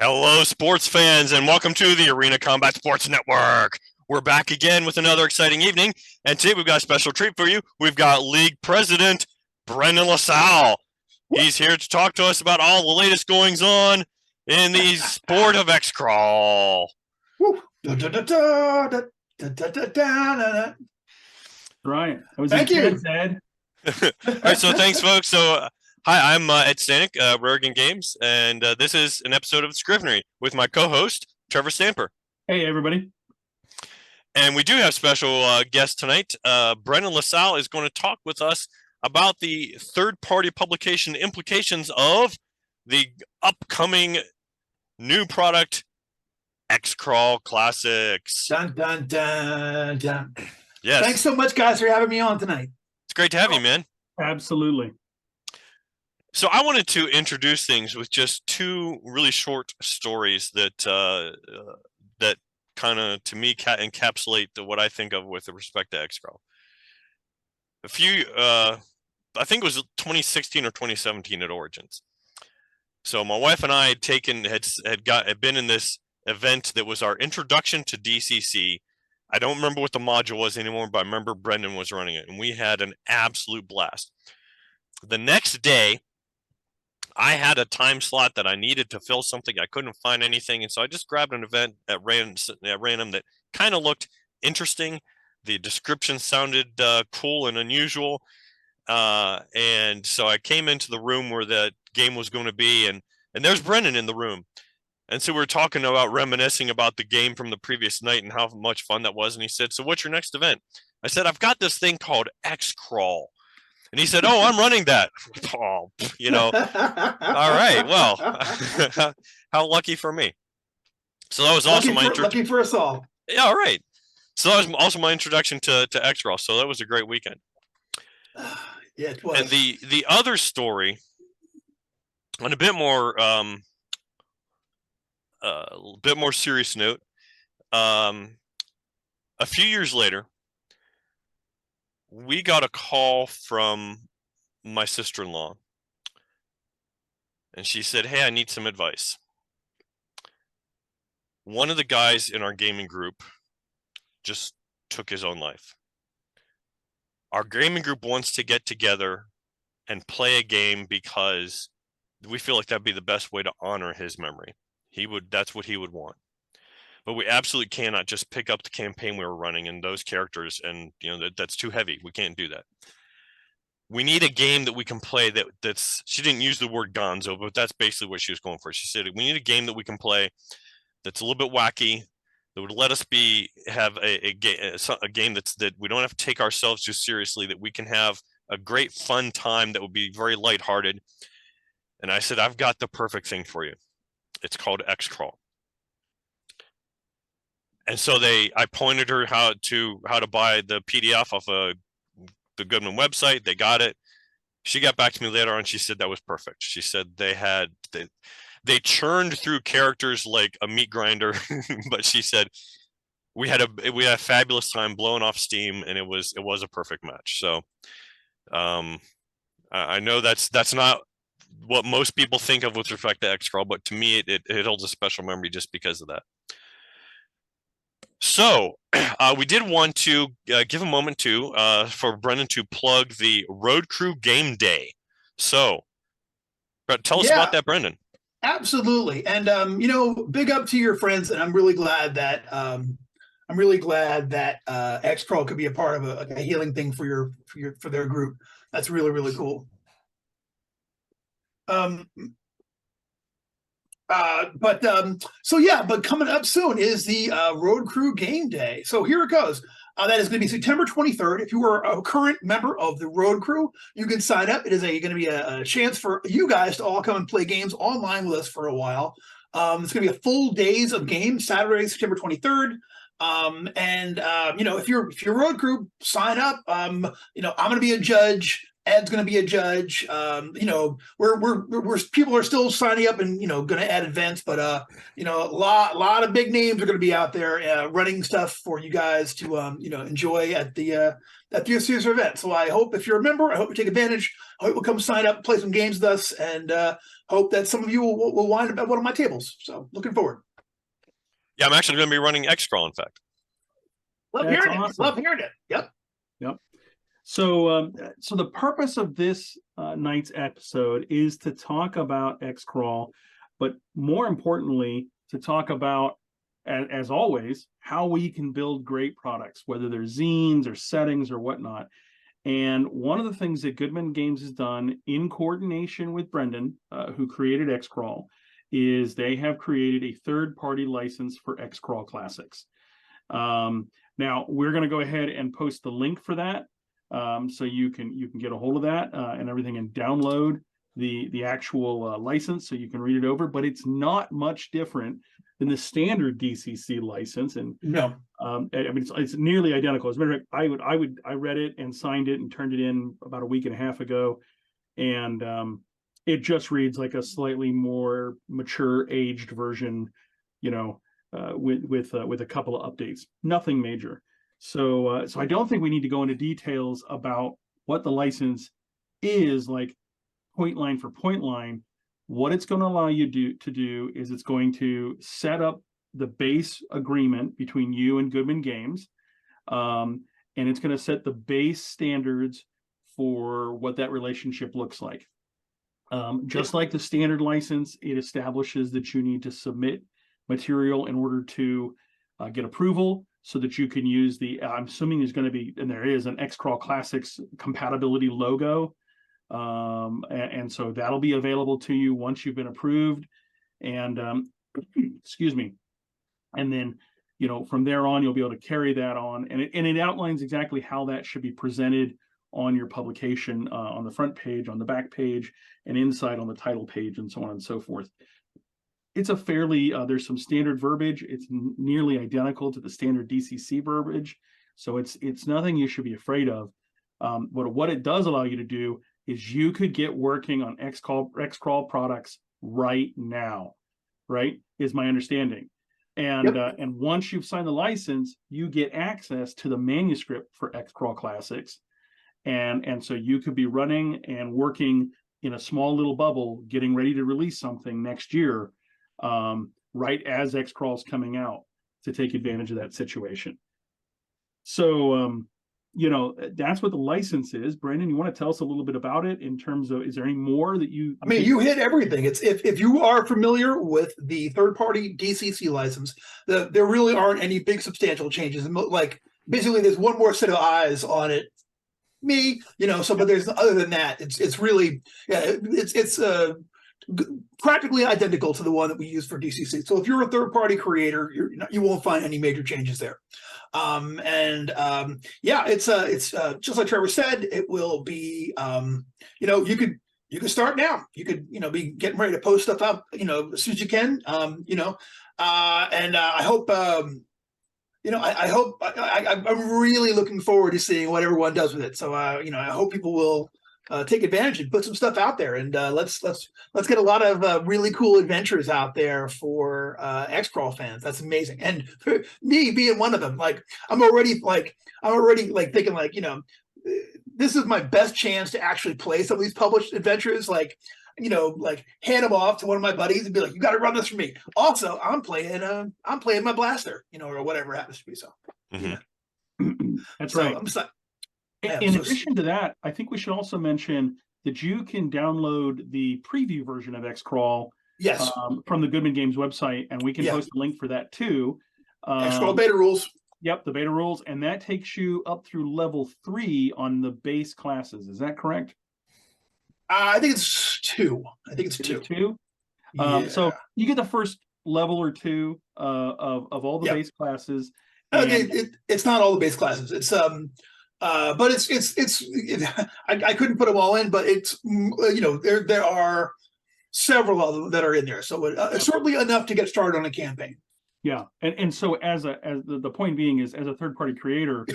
Hello, sports fans, and welcome to the Arena Combat Sports Network. We're back again with another exciting evening, and today we've got a special treat for you. We've got League President Brendan LaSalle. He's here to talk to us about all the latest goings-on in the sport of Xcrawl. Right. Thank you. Ed. All right, so thanks, folks. So, hi, I'm Stanek, Rarigan Games, and this is an episode of Scrivenery with my co-host, Trevor Stamper. Hey, everybody. And we do have special guest tonight. Brendan LaSalle is going to talk with us about the third-party publication implications of the upcoming new product, Xcrawl Classics. Dun, dun, dun, dun. Yes. Thanks so much, guys, for having me on tonight. It's great to have you, man. Absolutely. So I wanted to introduce things with just two really short stories that that kind of, to me, encapsulate what I think of with respect to Xcrawl. I think it was 2016 or 2017 at Origins. So my wife and I had been in this event that was our introduction to DCC. I don't remember what the module was anymore, but I remember Brendan was running it, and we had an absolute blast. The next day, I had a time slot that I needed to fill something. I couldn't find anything, and so I just grabbed an event at random that kind of looked interesting. The description sounded cool and unusual, and so I came into the room where the game was going to be, and there's Brendan in the room. And so we were talking about reminiscing about the game from the previous night and how much fun that was. And he said, "So what's your next event?" I said, "I've got this thing called Xcrawl." And he said, "Oh, I'm running that." Oh, all right, well, how lucky for me. So that was also lucky for us all. Yeah, all right. So that was also my introduction to Xcrawl. So that was a great weekend. Yeah, it was. And the other story, on a bit more serious note, a few years later, we got a call from my sister-in-law, and she said, "Hey, I need some advice. One of the guys in our gaming group just took his own life. Our gaming group wants to get together and play a game because we feel like that'd be the best way to honor his memory. That's what he would want. But we absolutely cannot just pick up the campaign we were running and those characters, and that's too heavy. We can't do that. We need a game that we can play that's," she didn't use the word gonzo, but that's basically what she was going for. She said, "We need a game that we can play that's a little bit wacky, that would let us have a game that we don't have to take ourselves too seriously, that we can have a great fun time that would be very lighthearted." And I said, "I've got the perfect thing for you. It's called Xcrawl." And so I pointed her how to buy the PDF off of the Goodman website. They got it. She got back to me later on. She said that was perfect. She said they churned through characters like a meat grinder, but she said we had a fabulous time blowing off steam, and it was a perfect match. So I know that's not what most people think of with respect to Xcrawl, but to me it holds a special memory just because of that. So we did want to give a moment for Brendan to plug the Road Crew Game Day. So tell us about that, Brendan. Absolutely. And big up to your friends, and I'm really glad that Xcrawl could be a part of a healing thing for their group. That's really, really cool. But coming up soon is the Road Crew Game Day. So here it goes. That is going to be September 23rd. If you are a current member of the Road Crew, you can sign up. It is going to be a chance for you guys to all come and play games online with us for a while. It's going to be a full days of games, Saturday, September 23rd. If you're Road Crew, sign up. I'm going to be a judge. Ed's going to be a judge. You know, we're people are still signing up and, you know, going to add events, but you know, a lot of big names are going to be out there running stuff for you guys to you know, enjoy at the series event. So I hope if you're a member, I hope you take advantage. I hope you'll come sign up, play some games with us, and hope that some of you will wind up at one of my tables. So looking forward. Yeah, I'm actually going to be running Xcrawl, in fact. Love That's hearing awesome. it. Love hearing it. Yep. So, so the purpose of this night's episode is to talk about Xcrawl, but more importantly, to talk about, as always, how we can build great products, whether they're zines or settings or whatnot. And one of the things that Goodman Games has done in coordination with Brendan, who created Xcrawl, is they have created a third-party license for Xcrawl Classics. Now, we're going to go ahead and post the link for that. So you can get a hold of that and everything, and download the actual license so you can read it over. But it's not much different than the standard DCC license, and No. I mean it's nearly identical. As a matter of fact, I read it and signed it and turned it in about a week and a half ago, and it just reads like a slightly more mature, aged version, you know, with a couple of updates. Nothing major. So I don't think we need to go into details about what the license is, like point line for point line. What it's going to allow you to do is it's going to set up the base agreement between you and Goodman Games, and it's going to set the base standards for what that relationship looks like. Just like the standard license, it establishes that you need to submit material in order to get approval, so that you can use the, I'm assuming there's going to be, and there is, an Xcrawl Classics compatibility logo. And so that'll be available to you once you've been approved. And excuse me. And then, you know, from there on, you'll be able to carry that on. And it outlines exactly how that should be presented on your publication, on the front page, on the back page, and inside on the title page, and so on and so forth. It's a fairly, there's some standard verbiage. It's nearly identical to the standard DCC verbiage. So it's nothing you should be afraid of. But what it does allow you to do is you could get working on Xcrawl products right now, right? Is my understanding. And and once you've signed the license, you get access to the manuscript for Xcrawl Classics. And so you could be running and working in a small little bubble, getting ready to release something next year, right as Xcrawl's coming out, to take advantage of that situation. So, you know, that's what the license is. Brendan, you want to tell us a little bit about it in terms of, is there any more that you... I mean, you hit everything. It's if you are familiar with the third-party DCC license, there really aren't any big substantial changes. Like, basically, there's one more set of eyes on it. Me, you know, so, but there's, other than that, it's really, yeah, it's practically identical to the one that we use for DCC. So if you're a third-party creator, you won't find any major changes there. Yeah, it's just like Trevor said, it will be, you know, you could start now. You could, you know, be getting ready to post stuff up, you know, as soon as you can, you know, I hope, you know, I'm really looking forward to seeing what everyone does with it. So, you know, I hope people will take advantage and put some stuff out there, and let's get a lot of really cool adventures out there for Xcrawl fans. That's amazing. And for me being one of them, like I'm already thinking, like, you know, this is my best chance to actually play some of these published adventures. Like, you know, like hand them off to one of my buddies and be like, you got to run this for me. Also, I'm playing my blaster, you know, or whatever it happens to be. So yeah. That's so right. I'm sorry. Yeah, in addition to that, I think we should also mention that you can download the preview version of Xcrawl, yes, from the Goodman Games website, and we can post a link for that too. Xcrawl beta rules. Yep, the beta rules, and that takes you up through level 3 on the base classes. Is that correct? I think it's 2. I think it's 2. 2. Yeah. So you get the first level or 2 of all the base classes. It's not all the base classes. It's but I couldn't put them all in, but it's, you know, there are several of them that are in there. So certainly enough to get started on a campaign. Yeah, and so as the point being is, as a third-party creator,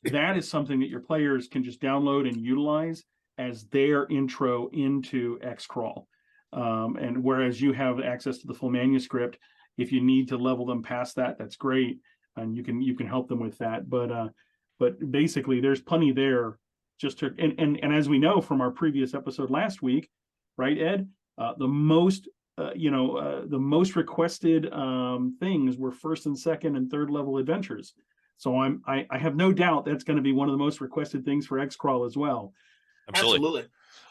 that is something that your players can just download and utilize. as their intro into Xcrawl. And whereas you have access to the full manuscript, if you need to level them past that, that's great, and you can help them with that. But basically, there's plenty there. Just to and as we know from our previous episode last week, right, Ed? The most requested things were first and second and third level adventures. So I have no doubt that's going to be one of the most requested things for Xcrawl as well. Absolutely.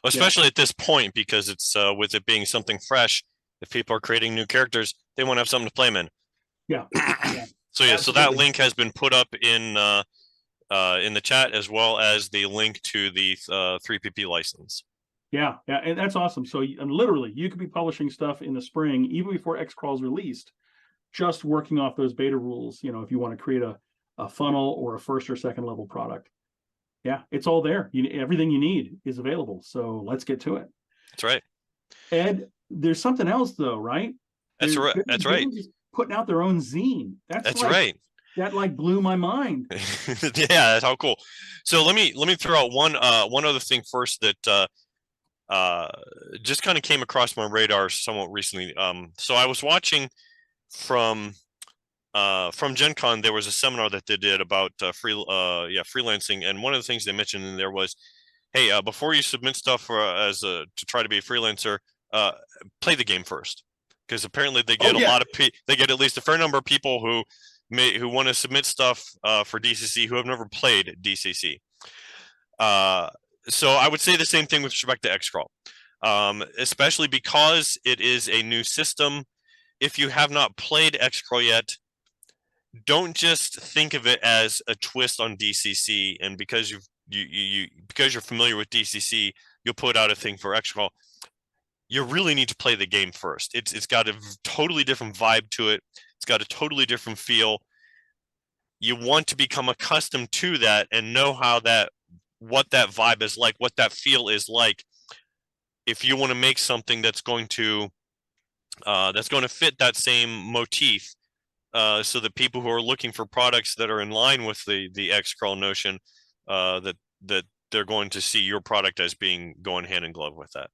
Especially at this point, because it's with it being something fresh. If people are creating new characters, they want to have something to play them in. Yeah. So that link has been put up in the chat, as well as the link to the 3PP license. Yeah, and that's awesome. So and literally, you could be publishing stuff in the spring, even before Xcrawl's released, just working off those beta rules. If you want to create a funnel or a first or second level product. Yeah, it's all there. Everything you need is available. So let's get to it. That's right. Ed, there's something else though, right? That's right. That's right. Putting out their own zine. That's right. That blew my mind. Yeah, that's how cool. So let me throw out one other thing first that just kind of came across my radar somewhat recently. So I was watching from Gen Con. There was a seminar that they did about freelancing, and one of the things they mentioned in there was, hey, before you submit stuff to try to be a freelancer, play the game first, because apparently they get they get at least a fair number of people who want to submit stuff for DCC who have never played DCC. So I would say the same thing with respect to Xcrawl, especially because it is a new system. If you have not played Xcrawl yet, don't just think of it as a twist on DCC, and because you're familiar with DCC, you'll put out a thing for Xcrawl. You really need to play the game first. It's got a totally different vibe to it. It's got a totally different feel. You want to become accustomed to that and know what that vibe is like, what that feel is like. If you want to make something that's going to fit that same motif, so that people who are looking for products that are in line with the Xcrawl notion, that they're going to see your product as going hand in glove with that.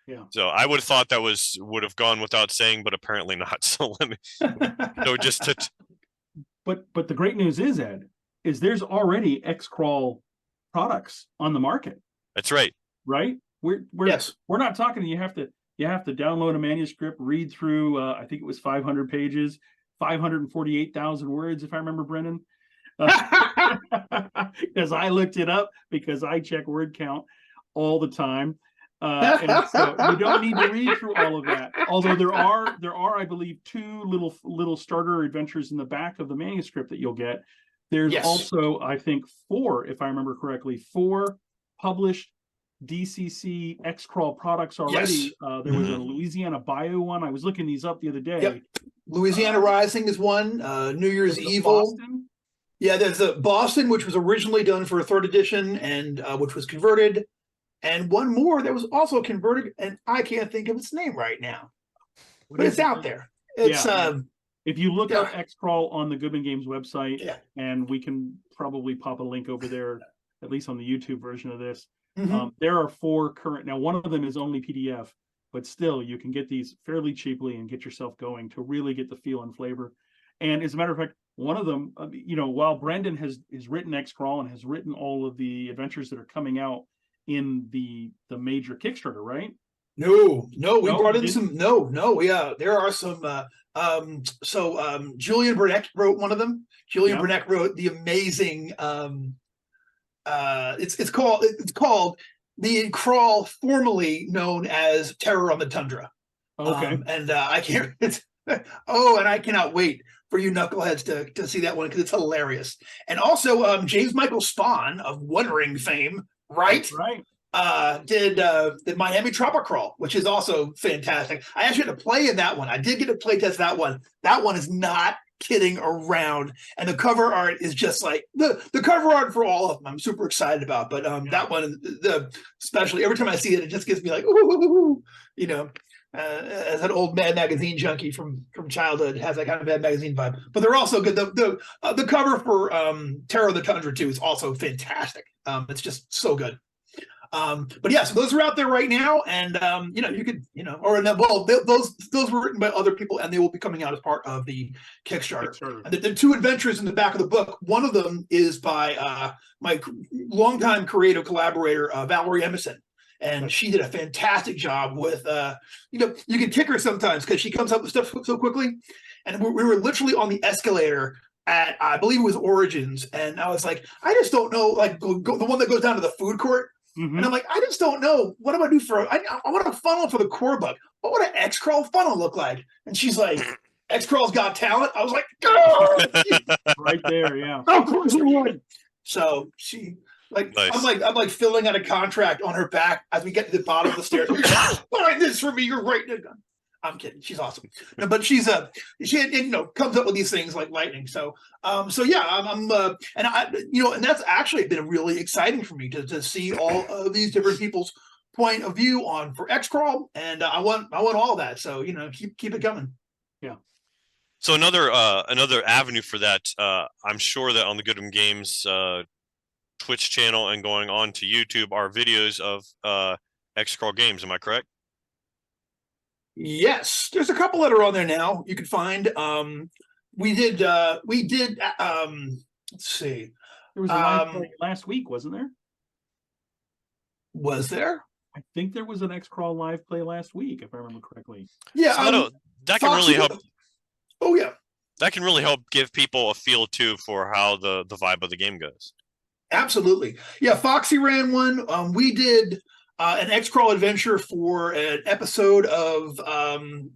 Yeah. So I would have thought that would have gone without saying, but apparently not. So let me just to. But the great news is, Ed, is there's already Xcrawl products on the market. That's right. Right? We're not talking. You have to download a manuscript, read through. I think it was 500 pages, 548,000 words, if I remember, Brendan. Because I looked it up, because I check word count all the time. And so you don't need to read through all of that. Although there are, I believe, 2 little starter adventures in the back of the manuscript that you'll get. There's also, I think, 4, if I remember correctly, 4 published DCC Xcrawl products already. There was a Louisiana Bio one. I was looking these up the other day. Yep. Louisiana Rising is one. New Year's Evil. Boston? Yeah, there's a Boston, which was originally done for a 3rd edition, and which was converted. And one more that was also converted, and I can't think of its name right now. But it's out there. It's if you look up Xcrawl on the Goodman Games website, and we can probably pop a link over there, at least on the YouTube version of this. There are 4 current. Now, one of them is only PDF, but still, you can get these fairly cheaply and get yourself going to really get the feel and flavor. And as a matter of fact, one of them, while Brendan has written Xcrawl and has written all of the adventures that are coming out in the major Kickstarter, right? No, we brought in some. Yeah, there are some. Julian Burnett wrote one of them. Julian Burnett wrote the amazing. It's called the Crawl, formerly known as Terror on the Tundra. Okay. And I can't. And I cannot wait for you knuckleheads to see that one, because it's hilarious. And also, James Michael Spahn of Wuthering fame, right? Did Miami Tropic Crawl, which is also fantastic. I actually had to play in that one. I did get to play test that one. That one is not kidding around, and the cover art is just like the cover art for all of them. I'm super excited about, but that one, especially every time I see it, it just gives me like, ooh, as an old Mad Magazine junkie from childhood, has that kind of Mad Magazine vibe. But they're also good. The cover for Terror of the Tundra 2 is also fantastic. It's just so good. But yeah, so those are out there right now, and you could, those were written by other people, and they will be coming out as part of the Kickstarter. And the two adventures in the back of the book. One of them is by my longtime creative collaborator Valerie Emerson, and she did a fantastic job with. You can kick her sometimes because she comes up with stuff so quickly, and we were literally on the escalator at I believe it was Origins, and I was like, I just don't know, like the one that goes down to the food court. Mm-hmm. And I'm like, I just don't know. What do I do for? I want a funnel for the core book. What would an Xcrawl funnel look like? And she's like, Xcrawl's Got Talent. I was like, right there, yeah. Of course it would. So she, like, Nice. I'm like filling out a contract on her back as we get to the bottom of the stairs. Find this for me. You're right. I'm kidding. She's awesome. No, but she comes up with these things like lightning. So yeah, I'm and that's actually been really exciting for me to see all of these different people's point of view for Xcrawl, and I want all that. So keep it coming. Yeah. So another avenue for that, I'm sure that on the Goodman Games Twitch channel and going on to YouTube are videos of Xcrawl games. Am I correct? Yes, there's a couple that are on there now. You can find. We did. Let's see. There was a live play last week, wasn't there? Was there? I think there was an Xcrawl live play last week, if I remember correctly. Yeah, so that can really help. Oh yeah, that can really help give people a feel too for how the vibe of the game goes. Absolutely. Yeah, Foxy ran one. We did an Xcrawl adventure for an episode of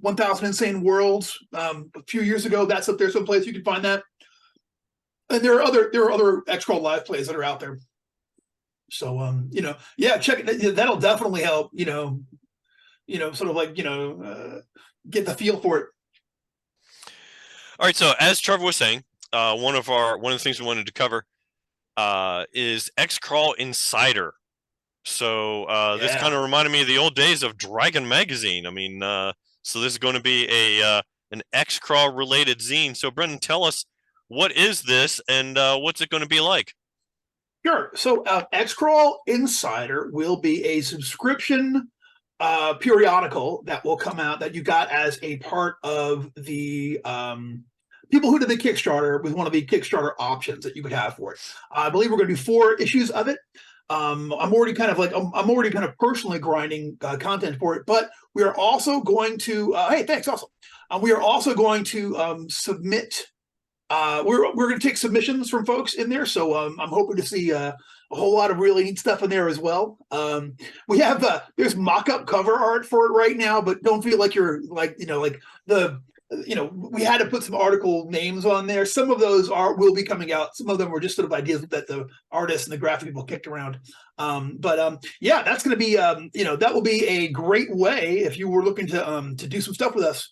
1000 Insane Worlds a few years ago. That's up there someplace. You can find that. And there are other Xcrawl live plays that are out there. So yeah, check it. That'll definitely help. Sort of like get the feel for it. All right. So as Trevor was saying, one of the things we wanted to cover is Xcrawl Insider. So this kind of reminded me of the old days of Dragon Magazine. I mean, so this is going to be an Xcrawl related zine. So Brendan, tell us, what is this and what's it going to be like? Sure. So Xcrawl Insider will be a subscription periodical that will come out that you got as a part of the people who did the Kickstarter with one of the Kickstarter options that you could have for it. I believe we're going to do 4 issues of it. I'm already kind of personally grinding content for it, but we are also going to hey, thanks. Also, we are also going to submit. We're going to take submissions from folks in there, so I'm hoping to see a whole lot of really neat stuff in there as well. We have there's mock-up cover art for it right now, but don't feel like you're we had to put some article names on there. Some of those will be coming out. Some of them were just sort of ideas that the artists and the graphic people kicked around. Yeah, that's going to be that will be a great way if you were looking to do some stuff with us.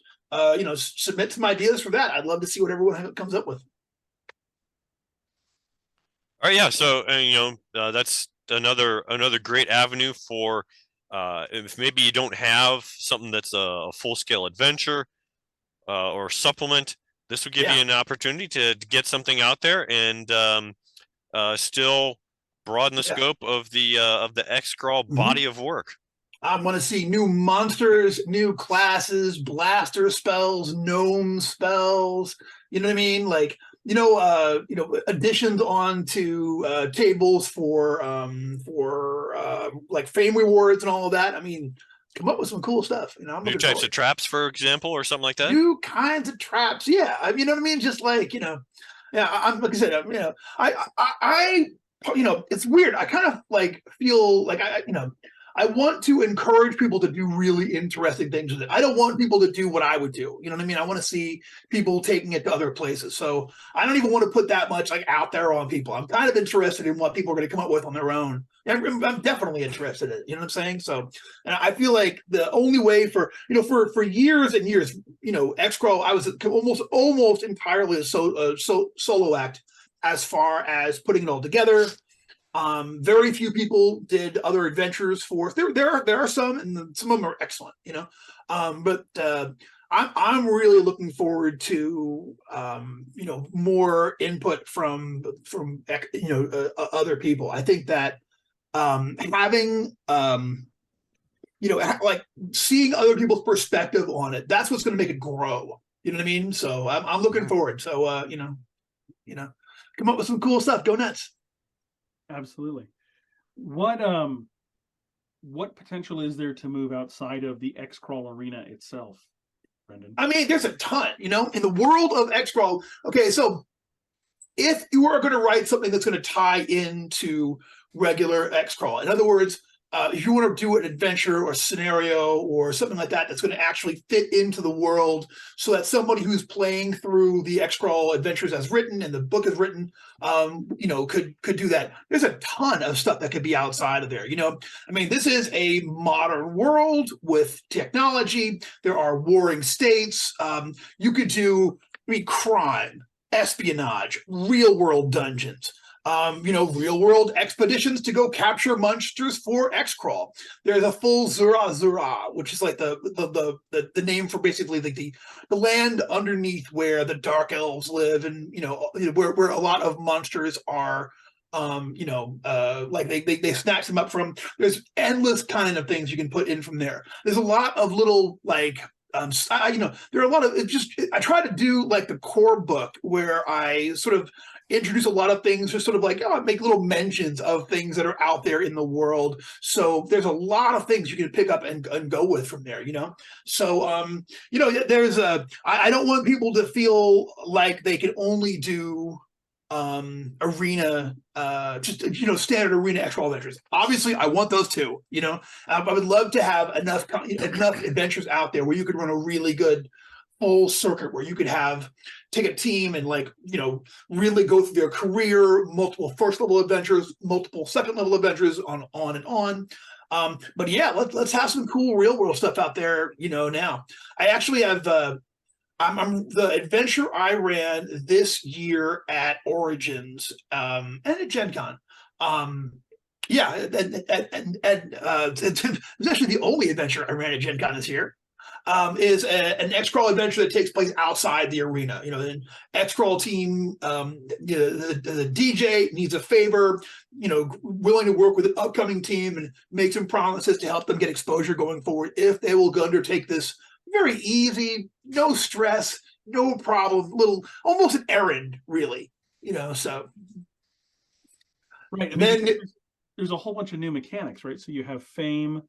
Submit some ideas for that. I'd love to see what everyone comes up with. All right, yeah. So that's another great avenue for if maybe you don't have something that's a full scale adventure or supplement. This would give you an opportunity to get something out there and still broaden the scope of the Xcrawl body of work. I want to see new monsters, new classes, blaster spells, gnome spells. You know what I mean? Like, additions onto tables for like fame rewards and all of that. I mean, come up with some cool stuff. New types of traps, for example, or something like that. New kinds of traps. Yeah. You know what I mean? Just like, yeah, I'm like I said, I it's weird. I kind of like feel like I want to encourage people to do really interesting things with it. I don't want people to do what I would do. You know what I mean? I want to see people taking it to other places. So I don't even want to put that much like out there on people. I'm kind of interested in what people are going to come up with on their own. I'm definitely interested in it. You know what I'm saying? So, and I feel like the only way for years and years, Xcrawl, I was almost entirely a solo act as far as putting it all together. Very few people did other adventures for us. There are some, and some of them are excellent, but I'm really looking forward to more input from other people. I think that having like seeing other people's perspective on it, that's what's going to make it grow. You know what I mean? So I'm looking forward. So come up with some cool stuff. Go nuts. Absolutely. What potential is there to move outside of the Xcrawl arena itself, Brendan? I mean, there's a ton, in the world of Xcrawl. Okay, so if you are going to write something that's going to tie into regular Xcrawl, in other words, if you want to do an adventure or scenario or something like that that's going to actually fit into the world, so that somebody who's playing through the Xcrawl adventures as written and the book is written, could do that. There's a ton of stuff that could be outside of there. I mean, this is a modern world with technology. There are warring states. You could do crime, espionage, real world dungeons. Real world expeditions to go capture monsters for Xcrawl. There's a full Zura, which is like the name for basically like the land underneath where the dark elves live, and where a lot of monsters are. Like they snatch them up from. There's endless kind of things you can put in from there. There's a lot of little like. There are a lot of I try to do like the core book where I sort of introduce a lot of things, just sort of like make little mentions of things that are out there in the world. So there's a lot of things you can pick up and go with from there. So there's I don't want people to feel like they can only do arena, standard arena Xcrawl adventures. Obviously, I want those too. I would love to have enough adventures out there where you could run a really good full circuit, where you could take a team and really go through their career, multiple first level adventures, multiple second level adventures, on and on. But yeah, let's have some cool real world stuff out there. Now I actually have. I'm the adventure I ran this year at Origins and at Gen Con. It's actually the only adventure I ran at Gen Con this year. Is an Xcrawl adventure that takes place outside the arena. An Xcrawl team, the DJ needs a favor, willing to work with an upcoming team and make some promises to help them get exposure going forward if they will undertake this very easy, no stress, no problem, almost an errand, really. So. Right. There's a whole bunch of new mechanics, right? So you have fame.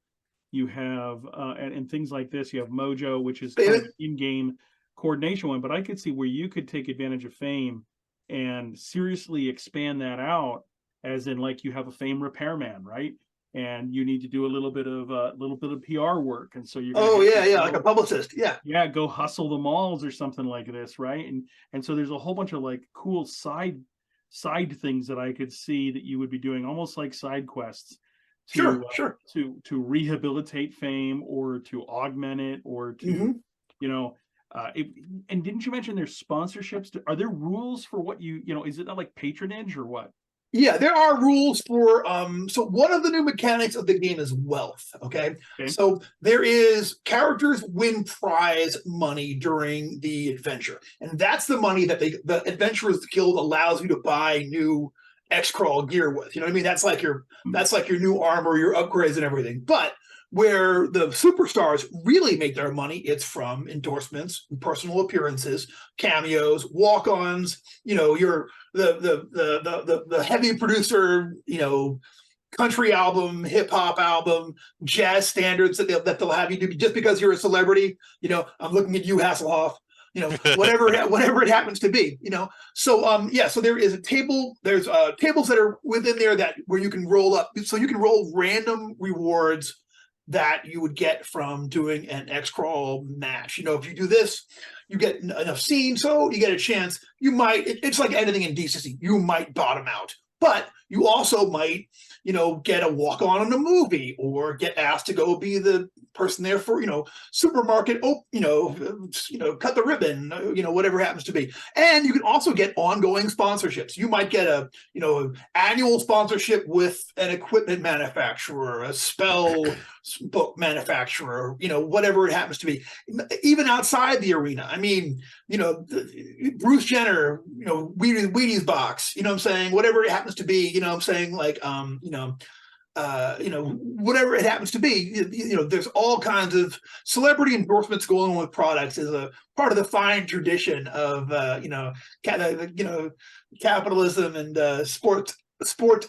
You have and things like this. You have Mojo, which is kind of an in-game coordination one. But I could see where you could take advantage of fame and seriously expand that out, as in like you have a fame repairman, right? And you need to do a little bit of PR work, and so you're like a publicist, go hustle the malls or something like this, right? And so there's a whole bunch of like cool side things that I could see that you would be doing, almost like side quests. To rehabilitate fame, or to augment it, or to and didn't you mention there's sponsorships? Are there rules for what is it not like patronage or what? Yeah, there are rules for so one of the new mechanics of the game is wealth. Okay. So there is characters win prize money during the adventure, and that's the money that the Adventurers Guild allows you to buy new Xcrawl gear with. You know what I mean? That's like your new armor, your upgrades and everything. But where the superstars really make their money, it's from endorsements, personal appearances, cameos, walk-ons, your the heavy producer, country album, hip hop album, jazz standards that they'll have you do just because you're a celebrity. I'm looking at you, Hasselhoff. Whatever it happens to be. So so there is a table. There's tables that are within there where you can roll up. So you can roll random rewards that you would get from doing an Xcrawl match. If you do this, you get enough scenes, so you get a chance. You might. It's like anything in DCC. You might bottom out, but you also might, get a walk on in a movie, or get asked to go be the person there for, supermarket, cut the ribbon, whatever it happens to be. And you can also get ongoing sponsorships. You might get a, annual sponsorship with an equipment manufacturer, a spell book manufacturer, whatever it happens to be. Even outside the arena. I mean, Bruce Jenner, Wheaties box, what I'm saying? Whatever it happens to be, like, whatever it happens to be, there's all kinds of celebrity endorsements going on with products as a part of the fine tradition of, capitalism and sports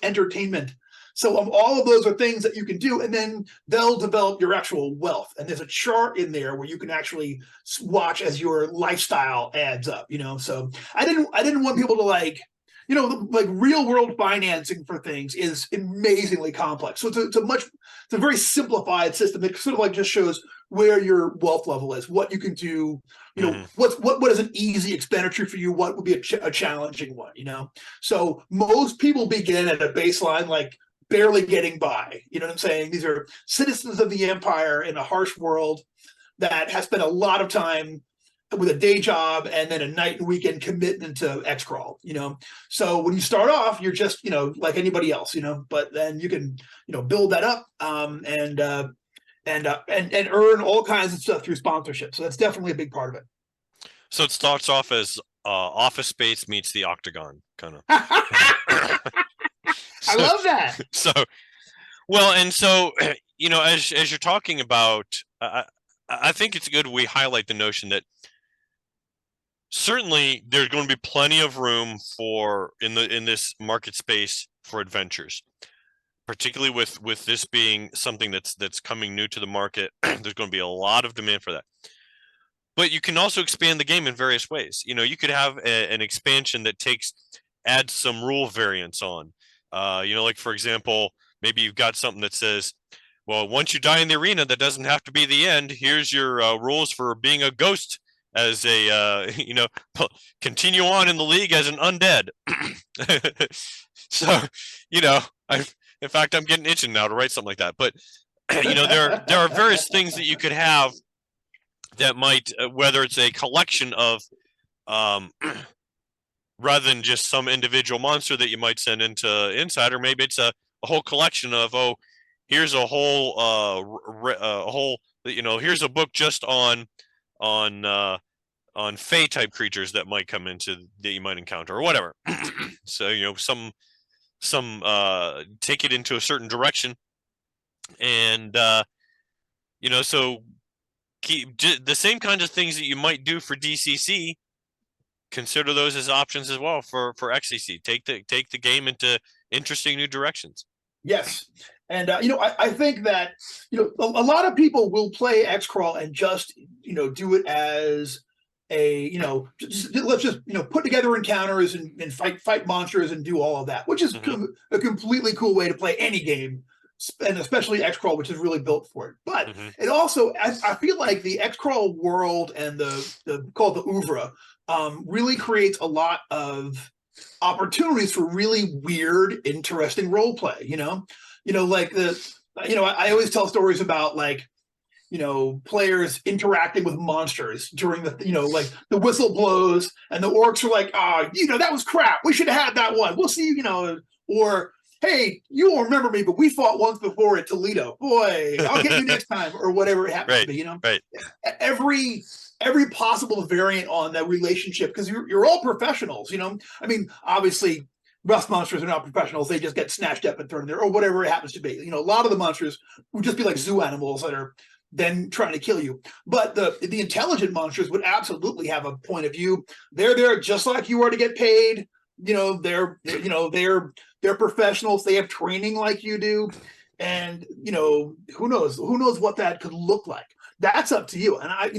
entertainment. So all of those are things that you can do, and then they'll develop your actual wealth. And there's a chart in there where you can actually watch as your lifestyle adds up. So I didn't want people to like real world financing for things is amazingly complex. So it's a very simplified system. It sort of like just shows where your wealth level is, what you can do, what is an easy expenditure for you, what would be a challenging one, So most people begin at a baseline, like barely getting by. You know what I'm saying? These are citizens of the empire in a harsh world that has spent a lot of time with a day job and then a night and weekend commitment to Xcrawl, So when you start off, you're just, like anybody else, but then you can, build that up and earn all kinds of stuff through sponsorship. So that's definitely a big part of it. So it starts off as Office Space meets the Octagon, kind of. I love that. So, well, and so, as you're talking about, I think it's good we highlight the notion that certainly there's going to be plenty of room in this market space for adventures, particularly with this being something that's coming new to the market. There's going to be a lot of demand for that. But you can also expand the game in various ways. You could have an expansion that adds some rule variants on. Like for example, maybe you've got something that says, well, once you die in the arena, that doesn't have to be the end. Here's your rules for being a ghost as a, continue on in the league as an undead. So, in fact, I'm getting itching now to write something like that. But, there are various things that you could have that might, whether it's a collection of, rather than just some individual monster that you might send into Insider, maybe it's a whole collection of, here's a whole, here's a book just on Fey type creatures that might come into that you might encounter or whatever. So some take it into a certain direction, and so keep the same kinds of things that you might do for DCC. Consider those as options as well for XCC. Take the game into interesting new directions. Yes. And, I think that, a lot of people will play Xcrawl and just, do it as a, let's just, put together encounters and fight monsters and do all of that, which is a completely cool way to play any game, and especially Xcrawl, which is really built for it. But it also, I feel like the Xcrawl world and the called the oeuvre really creates a lot of opportunities for really weird, interesting role play, like I always tell stories about players interacting with monsters during the, the whistle blows and the orcs are like, that was crap. We should have had that one. We'll see, or, hey, you won't remember me, but we fought once before at Toledo. Boy, I'll get you next time, or whatever it happens to be, Right. Every possible variant on that relationship, because you're all professionals, obviously rust monsters are not professionals. They just get snatched up and thrown there, or whatever it happens to be. A lot of the monsters would just be like zoo animals that are then trying to kill you. But the intelligent monsters would absolutely have a point of view. They're there just like you are to get paid. They're professionals. They have training like you do. And, who knows what that could look like. That's up to you. And I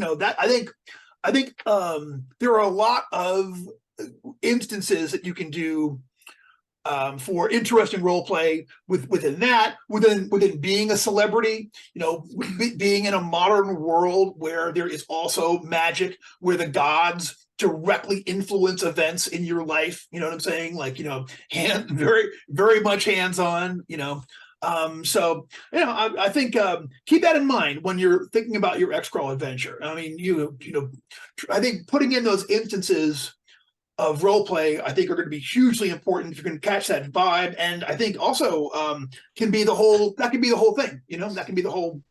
think there are a lot of instances that you can do for interesting role play within being a celebrity, being in a modern world where there is also magic, where the gods directly influence events in your life. You know what I'm saying? Very, very much hands-on, So, I think keep that in mind when you're thinking about your Xcrawl adventure. I mean, I think putting in those instances of role play, I think, are going to be hugely important if you're going to catch that vibe. And I think also can be the whole thing. That can be the whole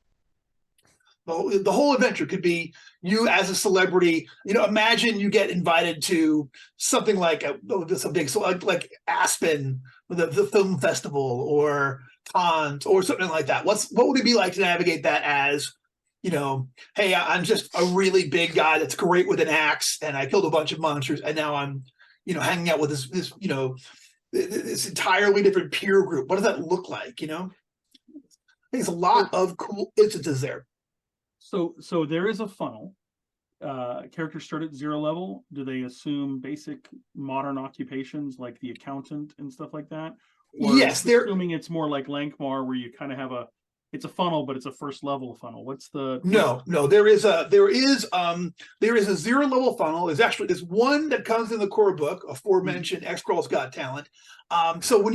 adventure. Could be you as a celebrity. Imagine you get invited to something like like Aspen, the film festival, or cons or something like that? What would it be like to navigate that as, hey, I'm just a really big guy that's great with an axe, and I killed a bunch of monsters, and now I'm, hanging out with this entirely different peer group. What does that look like? There's a lot of cool instances there. So there is a funnel. Characters start at 0 level. Do they assume basic modern occupations like the accountant and stuff like that? Or Yes, they're assuming it's more like Lankmar, where you kind of have it's a funnel, but it's a first level funnel. No, there is a 0 level funnel. There's one that comes in the core book, aforementioned Xcrawl's Got Talent. So when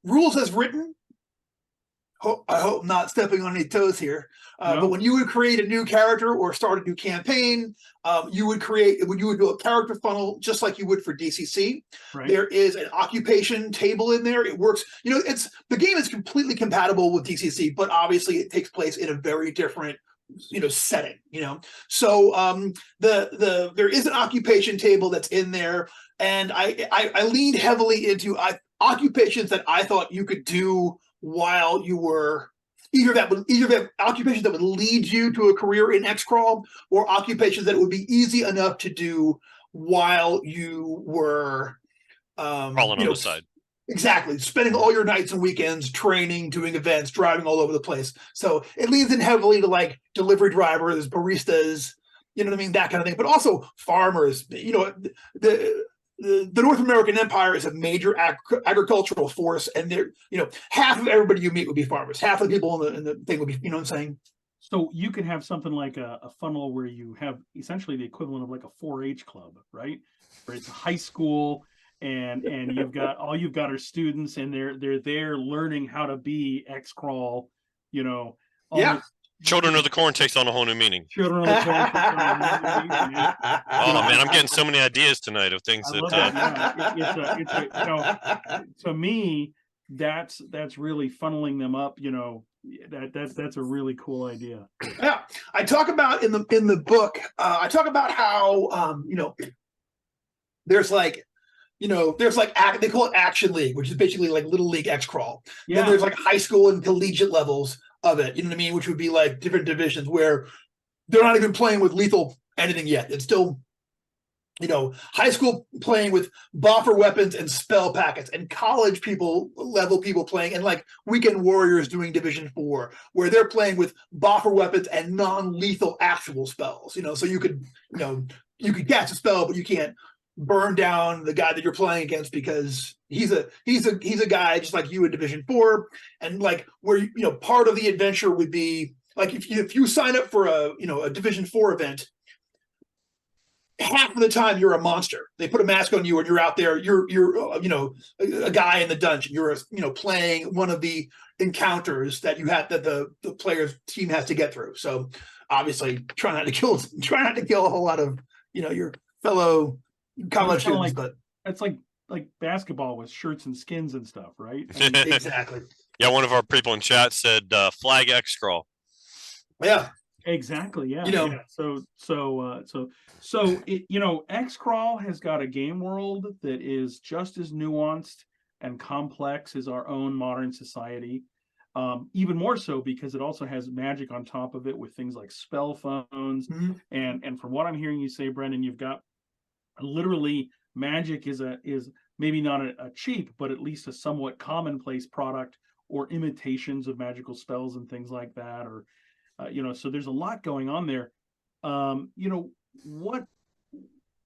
rules as written, I hope not stepping on any toes here. No. But when you would create a new character or start a new campaign, you would do a character funnel just like you would for DCC. Right. There is an occupation table in there. It works. The game is completely compatible with DCC, but obviously it takes place in a very different setting. So there is an occupation table that's in there, and I leaned heavily into occupations that I thought you could do while you were either that occupations that would lead you to a career in Xcrawl, or occupations that would be easy enough to do while you were crawling on the side. Exactly, spending all your nights and weekends training, doing events, driving all over the place. So it leans in heavily to like delivery drivers, baristas, that kind of thing. But also farmers. The North American Empire is a major agricultural force, and half of everybody you meet would be farmers. Half of the people in the thing would be, what I'm saying? So you could have something like a funnel where you have essentially the equivalent of like a 4-H club, right? Where it's a high school, and you've got are students, and they're there learning how to be Xcrawl, Yeah. Children of the Corn takes on a whole new meaning. Children of the Corn takes on a whole new meaning. Oh man, I'm getting so many ideas tonight of things to me, that's really funneling them up. That's a really cool idea. Yeah, I talk about in the book. I talk about how there's like they call it Action League, which is basically like Little League Xcrawl. Yeah. Then there's like high school and collegiate levels of it, which would be like different divisions where they're not even playing with lethal anything yet. It's still, high school playing with buffer weapons and spell packets, and college level people playing, and like weekend warriors doing Division 4, where they're playing with buffer weapons and non-lethal actual spells. So you could cast a spell, but you can't burn down the guy that you're playing against because he's a guy just like you in Division 4, and like where part of the adventure would be like if you sign up for a Division 4 event, half of the time you're a monster. They put a mask on you and you're out there. You're a guy in the dungeon. You're playing one of the encounters that the player's team has to get through. So obviously try not to kill a whole lot of your fellow college students, but it's like basketball with shirts and skins and stuff, right? Exactly. Yeah, one of our people in chat said flag Xcrawl. Yeah. Exactly. Yeah. Yeah. So Xcrawl has got a game world that is just as nuanced and complex as our own modern society. Even more so because it also has magic on top of it with things like spell phones. Mm-hmm. And from what I'm hearing you say, Brendan, you've got literally magic is maybe not a cheap, but at least a somewhat commonplace product, or imitations of magical spells and things like that, or so there's a lot going on there. What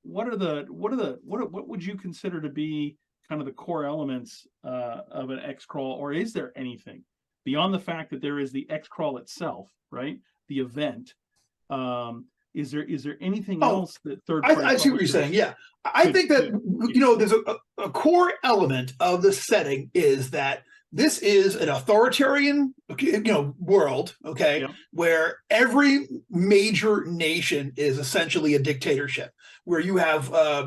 would you consider to be kind of the core elements of an Xcrawl, or is there anything beyond the fact that there is the Xcrawl itself, right? The event. Is there anything else that third party? I see what you're saying. Yeah, I think that there's a core element of the setting is that this is an authoritarian, world, okay, yeah, where every major nation is essentially a dictatorship, where you have, a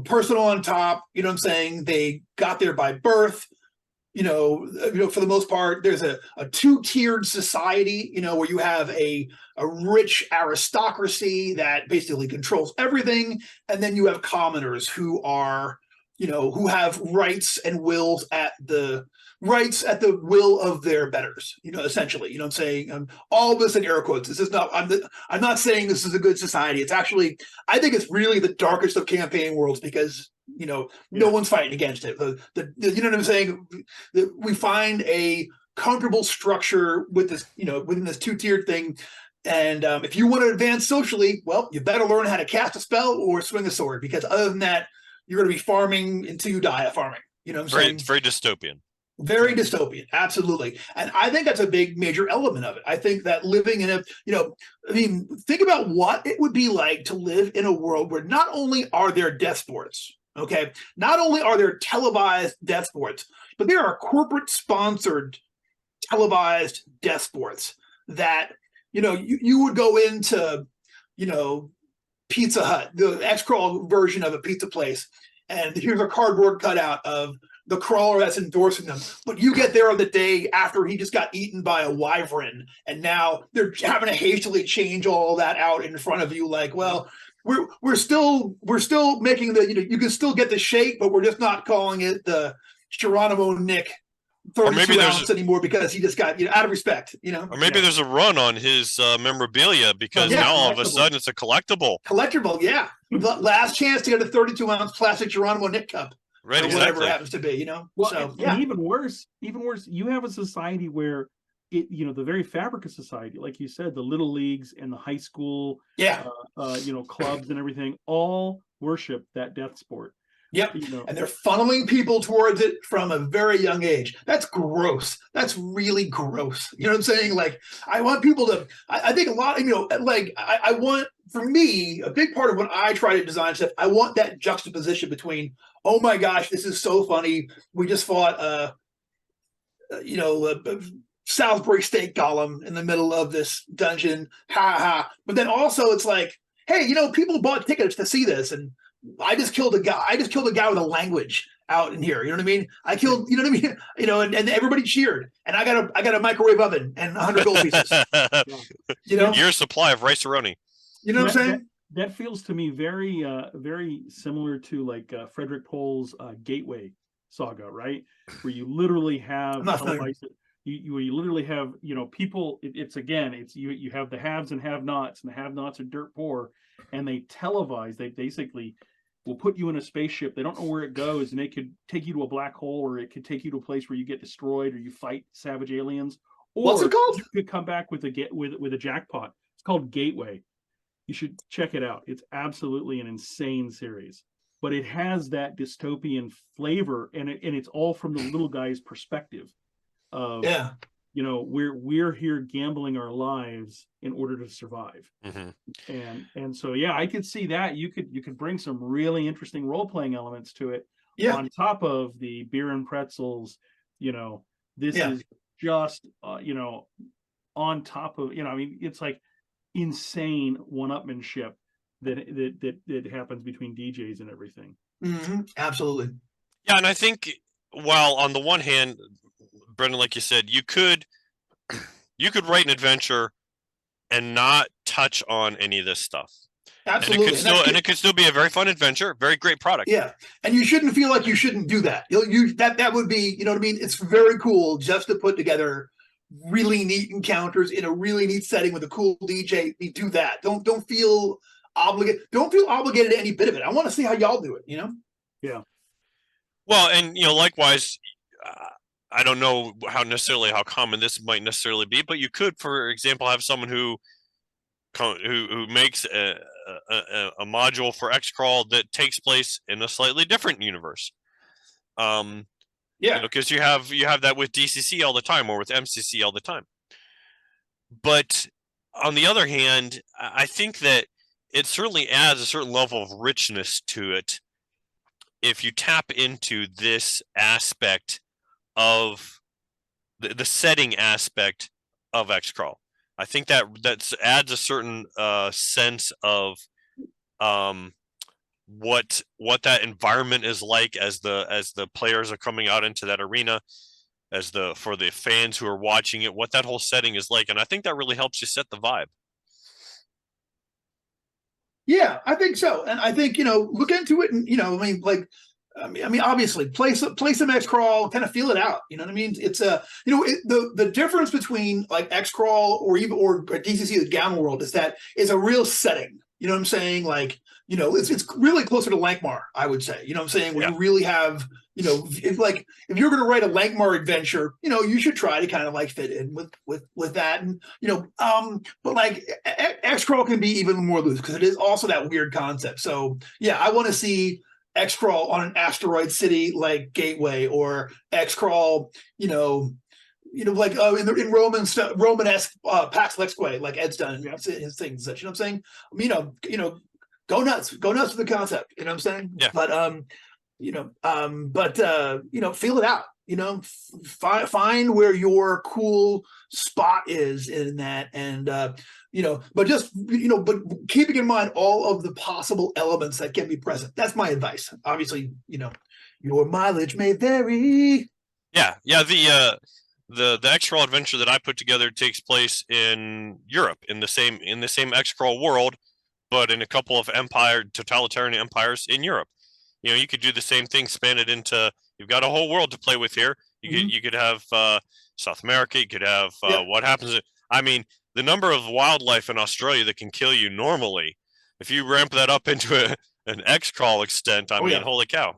person on top. You know what I'm saying? They got there by birth. For the most part, there's a two-tiered society, where you have a rich aristocracy that basically controls everything, and then you have commoners who are who have rights and wills at the will of their betters, essentially, I'm saying, all this in air quotes. This is not, I'm not saying this is a good society. It's actually, I think it's really the darkest of campaign worlds because, no one's fighting against it. You know what I'm saying? We find a comfortable structure with this, within this 2-tiered thing. And if you want to advance socially, well, you better learn how to cast a spell or swing a sword, because other than that, you're going to be farming until you die at farming. You know what I'm saying? It's very dystopian. Very dystopian, absolutely. And I think that's a big major element of it. I think that living in a, think about what it would be like to live in a world where not only are there death sports, okay, not only are there televised death sports, but there are corporate sponsored televised death sports that, you would go into, Pizza Hut, the Xcrawl version of a pizza place, and here's a cardboard cutout of the crawler that's endorsing them. But you get there on the day after he just got eaten by a wyvern, and now they're having to hastily change all that out in front of you. Like, well, we're still making the, you can still get the shake, but we're just not calling it the Geronimo Nick 32 ounce anymore because he just got, out of respect, Or maybe there's a run on his memorabilia because now all of a sudden it's a collectible. Yeah. The last chance to get a 32-ounce plastic Geronimo Nick cup. Right, or exactly. whatever it happens to be, Well, so and even worse, you have a society where it, the very fabric of society, like you said, the little leagues and the high school, clubs and everything, all worship that death sport. Yep. And they're funneling people towards it from a very young age. That's gross. That's really gross. You know what I'm saying? Like, I want people to, I think a lot, I want, for me, a big part of when I try to design stuff, I want that juxtaposition between, oh my gosh, this is so funny. We just fought a Salisbury steak golem in the middle of this dungeon. Ha ha. But then also it's like, hey, people bought tickets to see this, and I just killed a guy with a language out in here. You know what I mean? I killed, you know what I mean? And everybody cheered. And I got a microwave oven and 100 gold pieces. Year's supply of rice-a-roni. You know what I'm saying? That feels to me very, very similar to like Frederick Pohl's Gateway Saga, right? Where you literally have you literally have people. It's you have the haves and have-nots, and the have-nots are dirt poor, and they televise. They basically will put you in a spaceship. They don't know where it goes, and it could take you to a black hole, or it could take you to a place where you get destroyed, or you fight savage aliens. Or what's it called? You could come back with a jackpot. It's called Gateway. You should check it out. It's absolutely an insane series, but it has that dystopian flavor, and it's all from the little guy's perspective. We're here gambling our lives in order to survive. And so I could see that you could bring some really interesting role-playing elements to it on top of the beer and pretzels. This is just on top of it's like insane one-upmanship that happens between DJs and everything. Absolutely. Yeah, and I think while on the one hand, Brendan, like you said, you could write an adventure and not touch on any of this stuff. Absolutely. And it could still be a very fun adventure, very great product. Yeah. And you shouldn't feel like you shouldn't do that. That would be, you know what I mean? It's very cool just to put together really neat encounters in a really neat setting with a cool DJ. You do that. Don't feel obligated. Don't feel obligated to any bit of it. I want to see how y'all do it, Yeah. Well, and likewise, I don't know how common this might necessarily be, but you could, for example, have someone who makes a module for Xcrawl that takes place in a slightly different universe. Because you have that with DCC all the time, or with MCC all the time. But on the other hand, I think that it certainly adds a certain level of richness to it if you tap into this aspect of the setting aspect of Xcrawl. I think that adds a certain sense of what that environment is like as the players are coming out into that arena, for the fans who are watching it, what that whole setting is like, and I think that really helps you set the vibe. Yeah, I think so, and I think look into it, and I mean, obviously, play some Xcrawl, kind of feel it out. You know what I mean? It's the difference between like Xcrawl or DCC, the Gamma World, is that it's a real setting. You know what I'm saying? Like, it's really closer to Lankmar, I would say. You know what I'm saying? Where you really have, if you're going to write a Lankmar adventure, you should try to kind of like fit in with that. And, but like Xcrawl can be even more loose because it is also that weird concept. So yeah, I want to see Xcrawl on an asteroid city like Gateway, or Xcrawl, like in Romanesque Pax Lexque, like Ed's done his things. You know what I'm saying? Go nuts with the concept. You know what I'm saying? Yeah. But feel it out. Find where your cool spot is in that, and but keeping in mind all of the possible elements that can be present. That's my advice. Obviously, your mileage may vary. Yeah. The Xcrawl adventure that I put together takes place in Europe, in the same Xcrawl world, but in a couple of totalitarian empires in Europe. You could do the same thing, span it into. You've got a whole world to play with here. You could have South America. You could have what happens. I mean, the number of wildlife in Australia that can kill you normally, if you ramp that up into an Xcrawl extent, I mean, holy cow.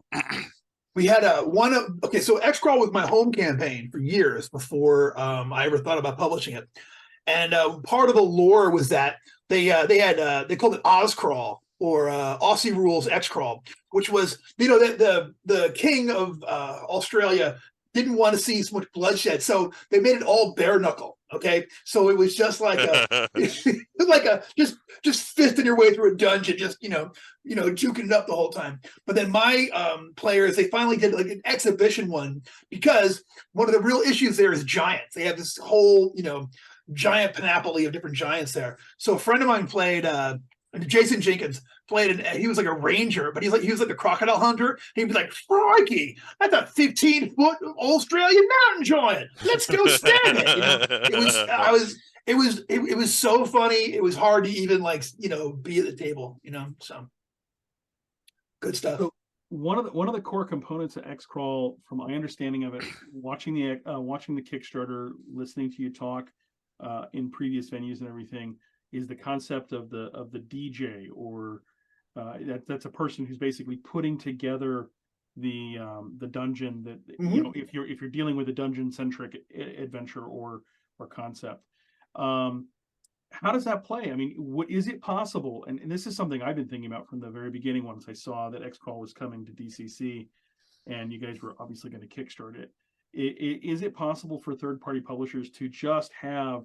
We had so Xcrawl was my home campaign for years before I ever thought about publishing it. And part of the lore was that they called it Ozcrawl, or Aussie Rules Xcrawl, which was, the king of Australia didn't want to see so much bloodshed, so they made it all bare knuckle. Okay, so it was just like just fisting your way through a dungeon, just juking it up the whole time. But then my players, they finally did like an exhibition one, because one of the real issues there is giants. They have this whole giant panoply of different giants there. So a friend of mine played. Jason Jenkins played, and he was like a ranger, but he was like a crocodile hunter. He'd be like, "Crikey, that's a 15-foot Australian mountain giant. Let's go stab it." It was so funny. It was hard to even be at the table. So good stuff. So one of the core components of Xcrawl, from my understanding of it, watching the Kickstarter, listening to you talk in previous venues and everything, is the concept of the DJ, or that's a person who's basically putting together the dungeon that if you're dealing with a dungeon centric adventure or concept. How does that play? I mean, what is it possible? And this is something I've been thinking about from the very beginning once I saw that Xcrawl was coming to DCC, and you guys were obviously going to kickstart it. Is it possible for third party publishers to just have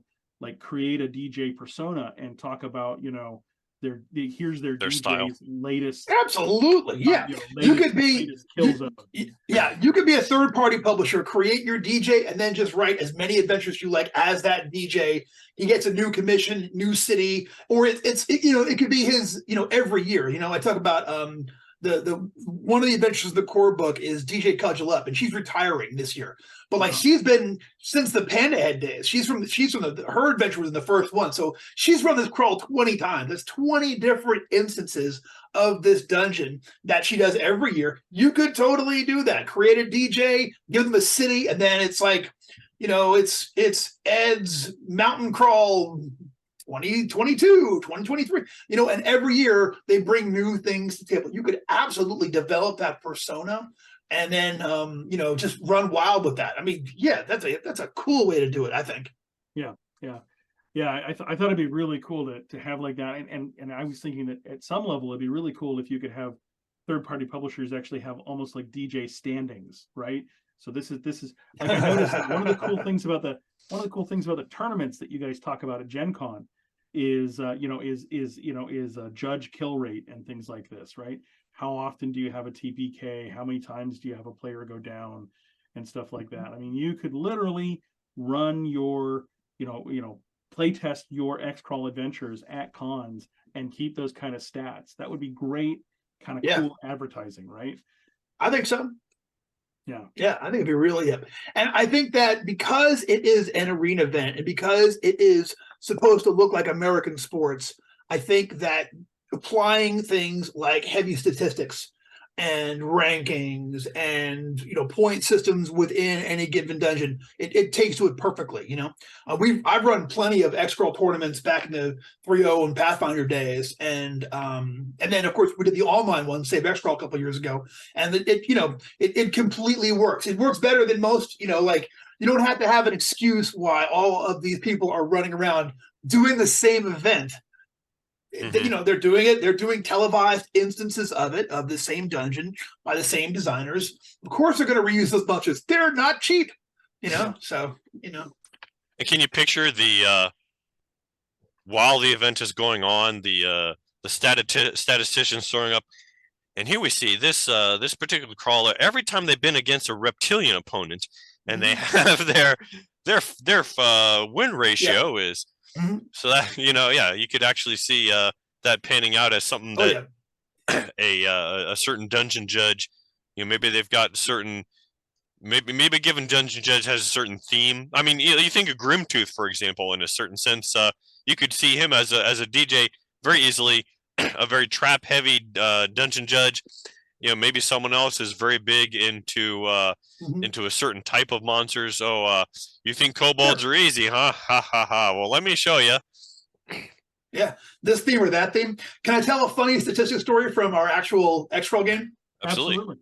create a DJ persona and talk about, here's their DJ's style, latest. Absolutely. Yeah. You could be a third party publisher, create your DJ, and then just write as many adventures you like as that DJ. He gets a new commission, new city, or it could be his, every year. I talk about the one of the adventures of the core book is DJ Cudgel Up, and she's retiring this year. But she's been since the Panda Head days. She's from her adventure was in the first one, so she's run this crawl 20 times. There's 20 different instances of this dungeon that she does every year. You could totally do that. Create a DJ, give them a city, and then it's it's Ed's Mountain Crawl 2022, 2023, and every year they bring new things to the table. You could absolutely develop that persona, and then just run wild with that. I mean, yeah, that's a cool way to do it, I think. Yeah. I thought it'd be really cool to have like that, and I was thinking that at some level it'd be really cool if you could have third party publishers actually have almost like DJ standings, right? So this is like, I noticed that one of the cool things about the tournaments that you guys talk about at Gen Con is judge kill rate and things like this, right? How often do you have a TPK? How many times do you have a player go down and stuff like that? I mean, you could literally run your, play test your Xcrawl adventures at cons and keep those kind of stats. That would be great, kind of cool advertising, right? I think so. Yeah, I think it'd be really hip. And I think that because it is an arena event and because it is supposed to look like American sports, I think that applying things like heavy statistics and rankings and point systems within any given dungeon. It takes to it perfectly. I've run plenty of Xcrawl tournaments back in the 3.0 and Pathfinder days, and then of course we did the online one, Save Xcrawl, a couple of years ago, and it completely works. It works better than most. Like, you don't have to have an excuse why all of these people are running around doing the same event. They're doing it. They're doing televised instances of the same dungeon by the same designers. Of course, they're going to reuse those bunches. They're not cheap, So. And can you picture the while the event is going on, the statisticians throwing up, and here we see this particular crawler. Every time they've been against a reptilian opponent, and they have their win ratio is. So that you could actually see that panning out as something that a certain dungeon judge, maybe they've got certain, maybe a given dungeon judge has a certain theme. I mean, you think of Grimtooth, for example, in a certain sense, you could see him as a DJ very easily, a very trap heavy dungeon judge. Maybe someone else is very big into a certain type of monsters. Oh, you think kobolds are easy, huh? Ha ha ha. Well, let me show you. Yeah, this theme or that theme. Can I tell a funny statistic story from our actual Xcrawl game? Absolutely.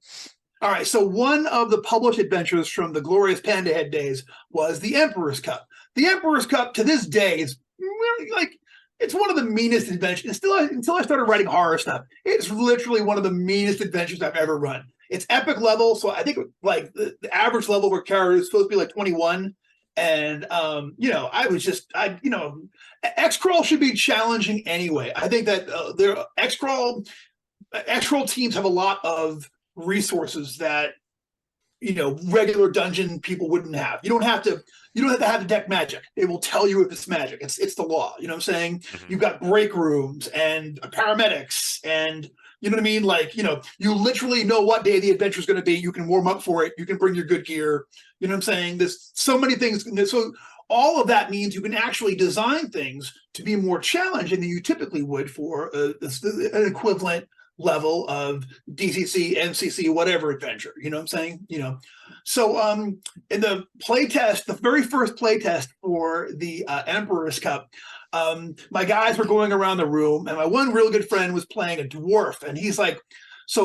All right, so one of the published adventures from the glorious Panda Head days was the Emperor's Cup. The Emperor's Cup to this day is really it's one of the meanest adventures. Until I started writing horror stuff, it's literally one of the meanest adventures I've ever run. It's epic level, so I think the average level per character is supposed to be 21. And Xcrawl should be challenging anyway. I think that their Xcrawl teams have a lot of resources that regular dungeon people wouldn't have. You don't have to have the deck magic. It will tell you if it's magic. It's the law. You know what I'm saying? You've got break rooms and paramedics and you know what I mean? You literally know what day the adventure is going to be. You can warm up for it. You can bring your good gear. You know what I'm saying? There's so many things. So all of that means you can actually design things to be more challenging than you typically would for an equivalent level of DCC, MCC, whatever adventure. You know what I'm saying? So in the playtest, the very first playtest for the Emperor's Cup, my guys were going around the room, and my one real good friend was playing a dwarf, and he's like, his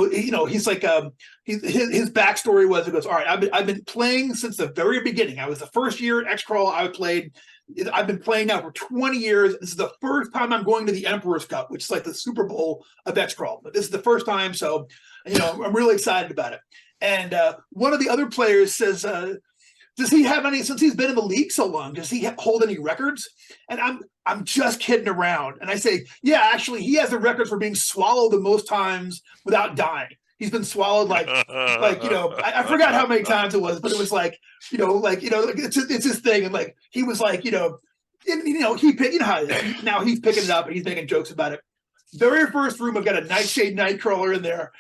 backstory was, he goes, all right, I've been playing since the very beginning. I was the first year at Xcrawl. I've been playing now for 20 years. This is the first time I'm going to the Emperor's Cup, which is like the Super Bowl of Xcrawl. But this is the first time, so I'm really excited about it. And one of the other players says, does he have any, since he's been in the league so long, does he hold any records? And I'm just kidding around. And I say, yeah, actually, he has the records for being swallowed the most times without dying. He's been swallowed I forgot how many times it was, but it was it's his thing. And he was he picked, how it is. Now he's picking it up and he's making jokes about it. Very first room, I've got a Nightshade Nightcrawler in there.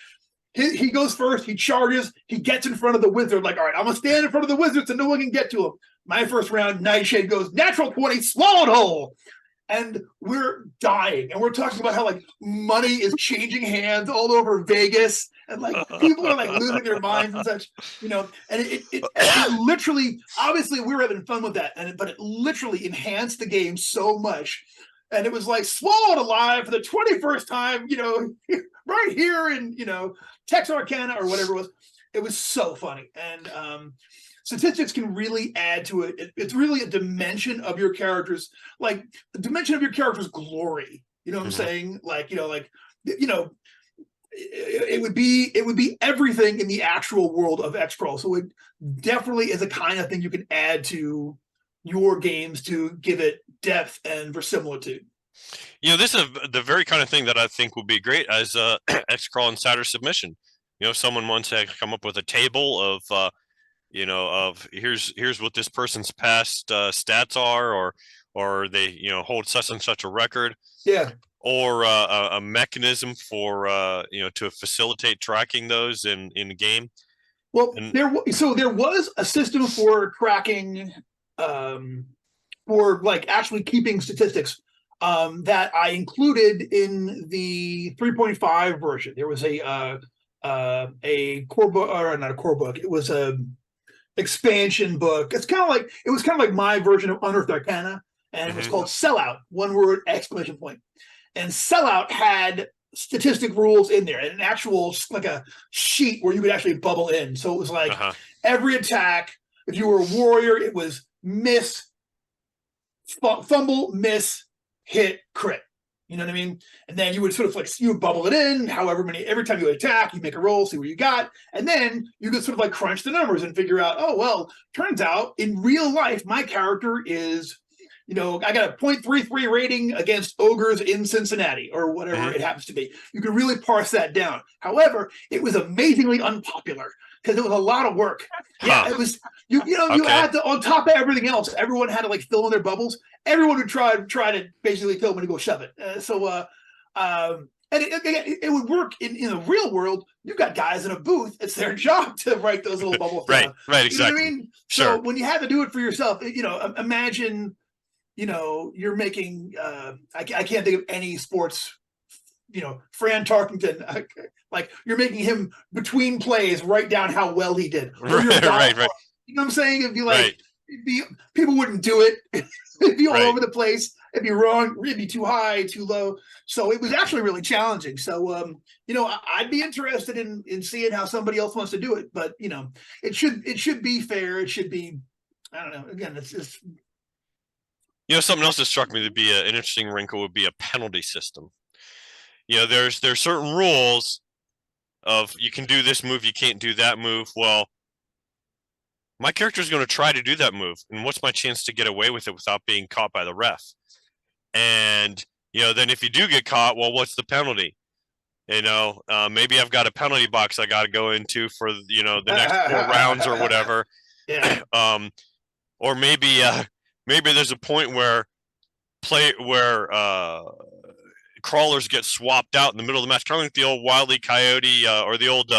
He goes first, he charges, he gets in front of the wizard, all right, I'm going to stand in front of the wizard so no one can get to him. My first round, Nightshade goes, natural 20, swallowed whole. And we're dying. And we're talking about how money is changing hands all over Vegas. And people are losing their minds and such, and it literally, obviously we were having fun with that. But it literally enhanced the game so much. And it was swallowed alive for the 21st time, right here in, Texarkana or whatever it was. It was so funny. And statistics can really add to it. It's really a dimension of your character's, a dimension of your character's glory. You know what I'm saying? It would be everything in the actual world of Xcrawl. So it definitely is a kind of thing you can add to your games to give it depth and verisimilitude. This is the very kind of thing that I think would be great as a Xcrawl Insider submission. Someone wants to come up with a table of, of here's what this person's past stats are, or they, hold such and such a record. Yeah. Or a mechanism for, to facilitate tracking those in the game. Well, there was a system for tracking, for actually keeping statistics that I included in the 3.5 version. There was a a core book, or not a core book. It was a expansion book. It was kind of like my version of Unearthed Arcana, and it was called Sellout, one word exclamation point. And Sellout had statistic rules in there, and an actual like a sheet where you could actually bubble in. So it was like every attack. If you were a warrior, it was miss, fumble, miss, hit, crit. You know what I mean? And then you would sort of like, you would bubble it in, every time you would attack, you make a roll, see what you got. And then you could sort of like crunch the numbers and figure out, oh, well, turns out in real life, my character is, I got a 0.33 rating against ogres in Cincinnati or whatever it happens to be. You could really parse that down. However, it was amazingly unpopular because it was a lot of work. Yeah, it was, you had to, on top of everything else, everyone had to like fill in their bubbles. Everyone would try to basically tell them to go shove it. And it would work in the real world. You've got guys in a booth. It's their job to write those little bubbles down. Right, exactly. You know what I mean? Sure. So when you have to do it for yourself, imagine, you're making, I can't think of any sports, Fran Tarkington, like you're making him between plays write down how well he did. Right. You know what I'm saying? It'd be like, people wouldn't do it. It'd be all over the place. It'd be wrong. It'd be too high, too low. So it was actually really challenging. So, I'd be interested in seeing how somebody else wants to do it. But, it should be fair. It should be, I don't know. Again, it's just. Something else that struck me to be an interesting wrinkle would be a penalty system. There's certain rules of you can do this move, you can't do that move. Well, my character is going to try to do that move, and what's my chance to get away with it without being caught by the ref? And then if you do get caught, well, what's the penalty? Maybe I've got a penalty box I got to go into for the next 4 rounds or whatever. Yeah. Or maybe there's a point where crawlers get swapped out in the middle of the match, kind of like the old Wile E. Coyote or the old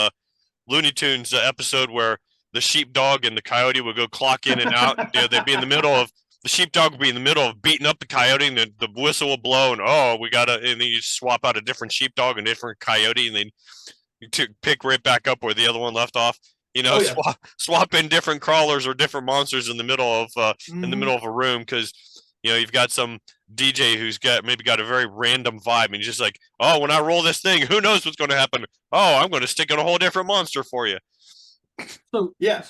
Looney Tunes episode where the sheepdog and the coyote would go clock in and out. They'd be in the middle of the sheepdog would be in the middle of beating up the coyote, and the whistle will blow, and and then you swap out a different sheepdog and a different coyote, and then you pick right back up where the other one left off. Swap in different crawlers or different monsters in the middle of a room because you've got some DJ who's got a very random vibe, and he's just like, oh, when I roll this thing, who knows what's going to happen? Oh, I'm going to stick in a whole different monster for you. So yeah,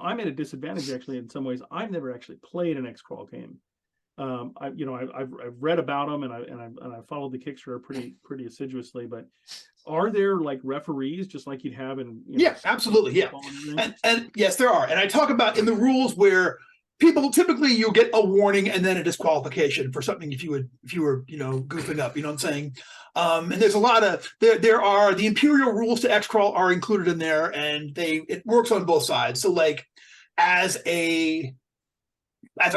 I'm at a disadvantage actually in some ways. I've never actually played an Xcrawl game. I've read about them and I followed the Kickstarter pretty assiduously. But are there like referees just like you'd have in? Yeah, absolutely. Yeah, and yes, there are. And I talk about in the rules where people typically you'll get a warning and then a disqualification for something if you were goofing up. You know what I'm saying? And there's a lot of there are the imperial rules to Xcrawl are included in there, and it works on both sides. So like as a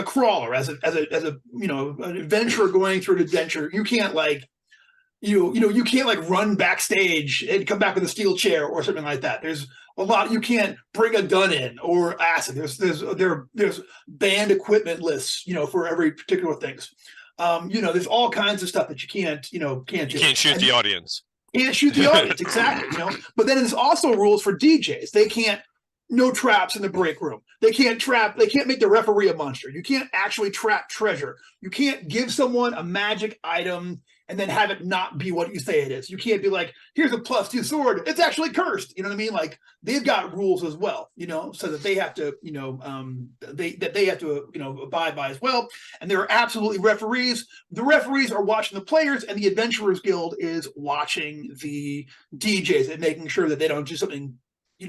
crawler, as a an adventurer going through an adventure, you can't like you can't like run backstage and come back with a steel chair or something like that. There's a lot you can't bring a gun in or acid. There's banned equipment lists, for every particular things. There's all kinds of stuff that you can't do. You can't shoot the audience. Can't shoot the audience, exactly. But then there's also rules for DJs. They can't. No traps in the break room. They can't make the referee a monster. You can't actually trap treasure. You can't give someone a magic item and then have it not be what you say it is. You can't be like, here's a +2 sword. It's actually cursed. You know what I mean? Like they've got rules as well, so that they have to, they have to, abide by as well. And there are absolutely referees. The referees are watching the players, and the Adventurers Guild is watching the DJs and making sure that they don't do something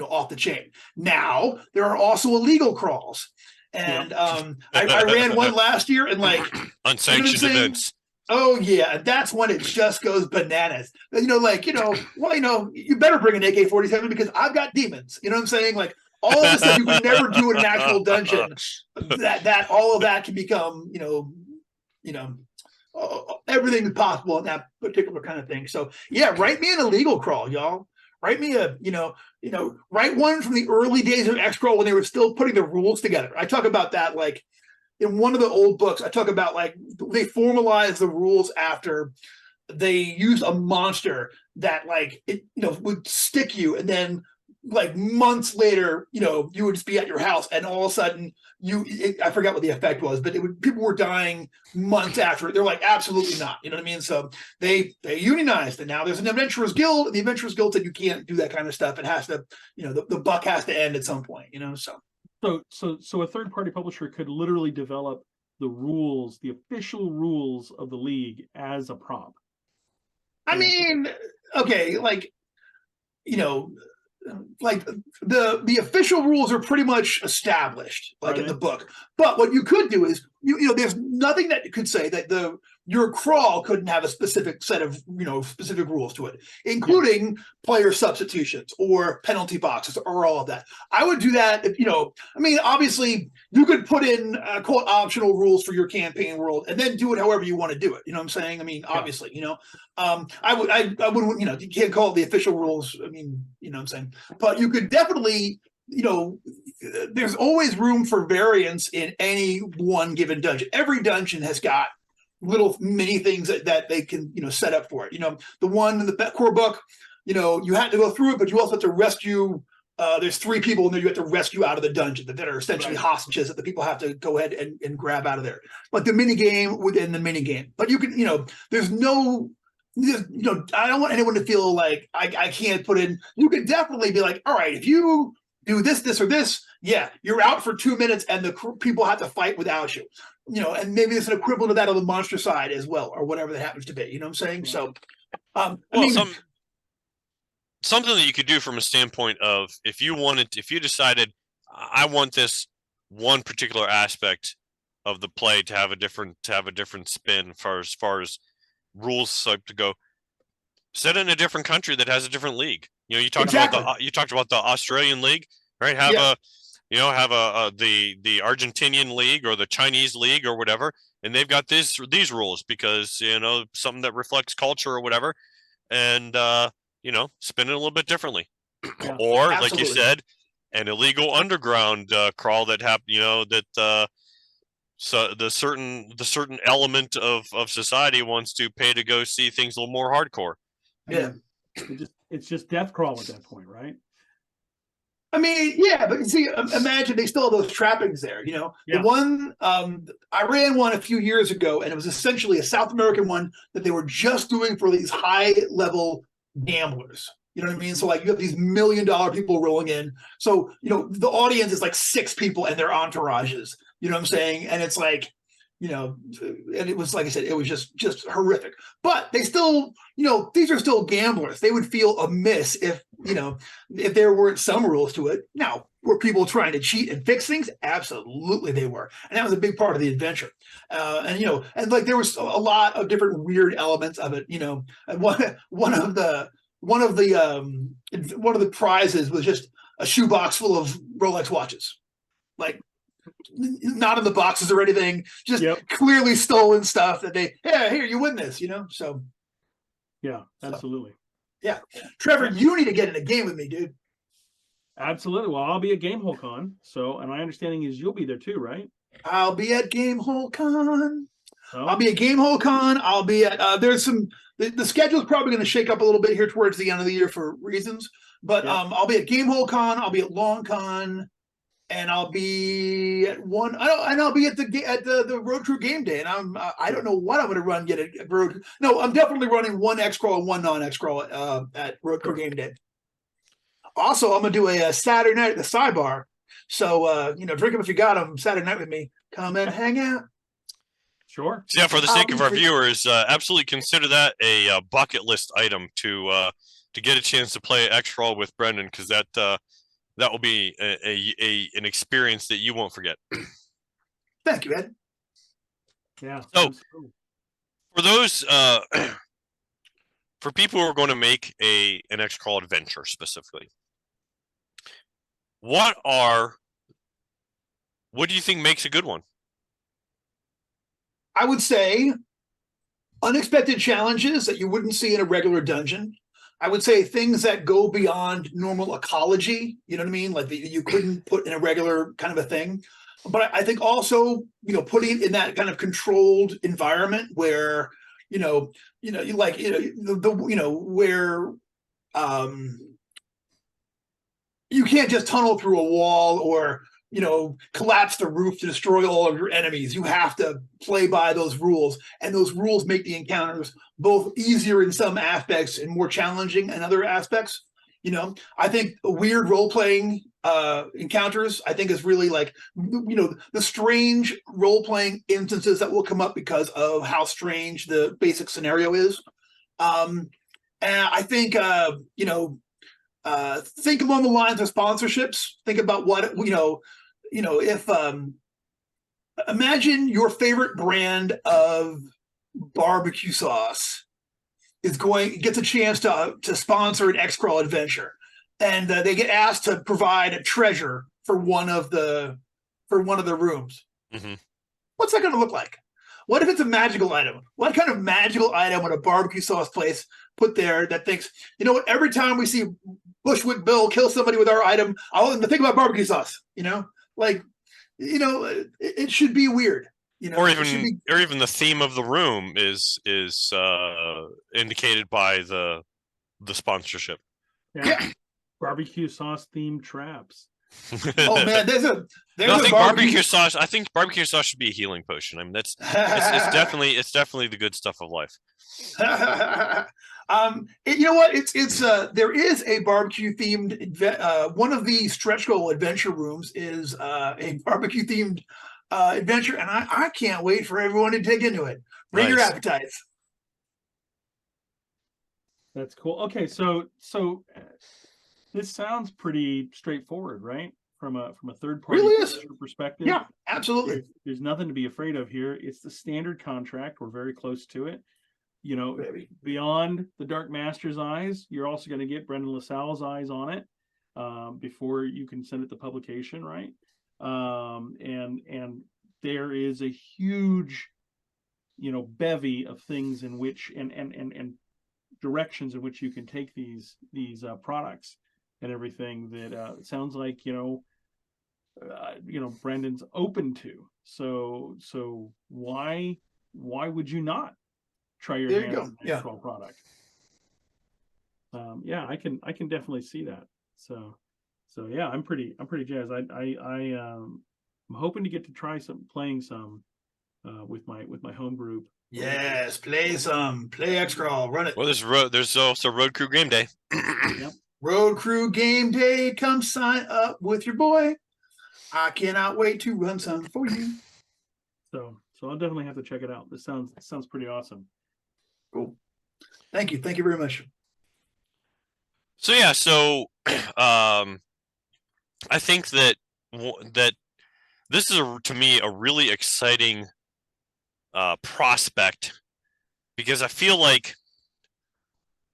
off the chain. Now there are also illegal crawls, and I ran one last year, and like unsanctioned events. Oh yeah, that's when it just goes bananas. You better bring an AK-47 because I've got demons. You know what I'm saying? Like all of this stuff you would never do in an actual dungeon. That all of that can become everything is possible in that particular kind of thing. So yeah, write me an illegal crawl, y'all. Write me write one from the early days of Xcrawl when they were still putting the rules together. I talk about that like in one of the old books. I talk about like they formalized the rules after they used a monster that like it would stick you, and then like months later, you would just be at your house, and all of a sudden I forgot what the effect was, but people were dying months after. They're like, absolutely not. You know what I mean? So they unionized, and now there's an Adventurers Guild, and the Adventurers Guild said you can't do that kind of stuff. It has to, the buck has to end at some point. So a third party publisher could literally develop the rules, the official rules of the league as a prop. I mean, okay, like like the official rules are pretty much established, like in the book. But what you could do is there's nothing that could say that your crawl couldn't have a specific set of specific rules to it, including player substitutions or penalty boxes or all of that. I would do that if I mean, obviously you could put in quote optional rules for your campaign world and then do it however you want to do it. You know what I'm saying? I mean, obviously, I wouldn't, you can't call it the official rules. I mean, you know what I'm saying? But you could definitely, there's always room for variance in any one given dungeon. Every dungeon has got little mini things that they can, set up for it. The one in the core book, you had to go through it, but you also have to rescue. There's 3 people in there you have to rescue out of the dungeon that are essentially hostages that the people have to go ahead and grab out of there. Like the mini game within the mini game. But you can, there's no, I don't want anyone to feel like I can't put in. You could definitely be like, all right, if you do this, or this, yeah, you're out for 2 minutes and the people have to fight without you. And maybe there's an equivalent of that on the monster side as well, or whatever that happens to be. You know what I'm saying? So, something that you could do from a standpoint of if you decided I want this one particular aspect of the play to have a different spin as far as rules to go, set it in a different country that has a different league. You talked about the Australian league, right? Have the Argentinian league or the Chinese league or whatever, and they've got these rules because something that reflects culture or whatever, and spin it a little bit differently. Or absolutely. Like you said, an illegal underground crawl that happened, so the certain element of society wants to pay to go see things a little more hardcore. Yeah, it's just death crawl at that point, right? I mean, yeah, but see, imagine they still have those trappings there. The one I ran one a few years ago, and it was essentially a South American one that they were just doing for these high level gamblers. You know what I mean? So like you have these $1 million people rolling in. So, the audience is like 6 people and their entourages, you know what I'm saying? And it's like, and it was, like I said, it was just horrific, but they still, these are still gamblers. They would feel amiss if there weren't some rules to it. Now, were people trying to cheat and fix things? Absolutely they were. And that was a big part of the adventure. And like there was a lot of different weird elements of it, and one of the prizes was just a shoebox full of Rolex watches, like not in the boxes or anything, just clearly stolen stuff that here you win this, so yeah, absolutely. Yeah, Trevor, you need to get in a game with me, dude. Absolutely. Well, I'll be at Gamehole Con, and my understanding is you'll be there too, right? I'll be at Gamehole Con. I'll be at Gamehole Con. I'll be at there's some the schedule is probably going to shake up a little bit here towards the end of the year for reasons, but I'll be at Gamehole Con. I'll be at Long Con. And I'll be at I'll be at the Road Crew Game Day, and I don't know what I'm going to run yet at Road. No, I'm definitely running one Xcrawl and one non-Xcrawl at Road Crew Game Day. Also, I'm going to do a Saturday night at the Sidebar. So drink them if you got them. Saturday night with me. Come and hang out. Sure. Yeah, for the sake of our viewers, absolutely consider that a bucket list item to get a chance to play Xcrawl with Brendan, because that will be an experience that you won't forget. Thank you, Ed. Yeah. So, for those, for people who are going to make an Xcrawl adventure specifically, what do you think makes a good one? I would say unexpected challenges that you wouldn't see in a regular dungeon. I would say things that go beyond normal ecology, you know what I mean? Like you couldn't put in a regular kind of a thing. But I think also, putting it in that kind of controlled environment where, where you can't just tunnel through a wall or collapse the roof to destroy all of your enemies. You have to play by those rules, and those rules make the encounters both easier in some aspects and more challenging in other aspects. I think weird role-playing encounters, I think, is really like, the strange role-playing instances that will come up because of how strange the basic scenario is. And I think, think along the lines of sponsorships. Think about what, if, imagine your favorite brand of barbecue sauce gets a chance to sponsor an Xcrawl adventure, and they get asked to provide a treasure for one of the rooms. Mm-hmm. What's that going to look like? What if it's a magical item? What kind of magical item would a barbecue sauce place put there that thinks, every time we see Bushwick Bill kill somebody with our item, I'll think about barbecue sauce. It should be weird. Or even the theme of the room is indicated by the sponsorship. Yeah. Barbecue sauce themed traps. Oh man, I think barbecue sauce. I think barbecue sauce should be a healing potion. I mean, it's definitely the good stuff of life. You know what? It's there is a barbecue themed one of the stretch goal adventure rooms is a barbecue themed adventure, and I can't wait for everyone to dig into it. Bring your appetites. That's cool. Okay, so this sounds pretty straightforward, right? From a third party perspective. Yeah, absolutely. There's nothing to be afraid of here. It's the standard contract. We're very close to it. Beyond the Dark Master's eyes, you're also going to get Brendan LaSalle's eyes on it before you can send it to publication, right? And there is a huge, bevy of things in which and directions in which you can take these products and everything that sounds like Brendan's open to. So why would you not try your hands on an Xcrawl product? I can definitely see that. So yeah, I'm pretty jazzed. I'm hoping to get to try playing some with my home group. Yes, play Xcrawl, run it. Well, there's also Road Crew Game Day. Yep. Road Crew Game Day, come sign up with your boy. I cannot wait to run some for you. So I'll definitely have to check it out. This sounds pretty awesome. Cool. Thank you very much. So yeah, I think that this is to me a really exciting prospect, because I feel like,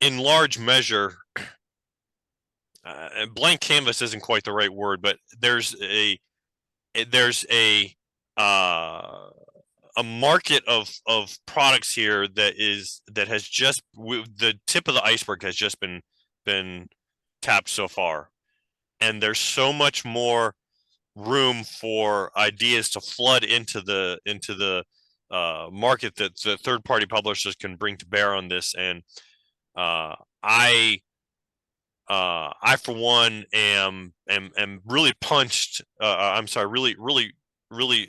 in large measure, blank canvas isn't quite the right word, but there's a market of products here that has just, the tip of the iceberg has just been tapped so far, and there's so much more room for ideas to flood into the market that the third-party publishers can bring to bear on this. And I for one am really punched. Really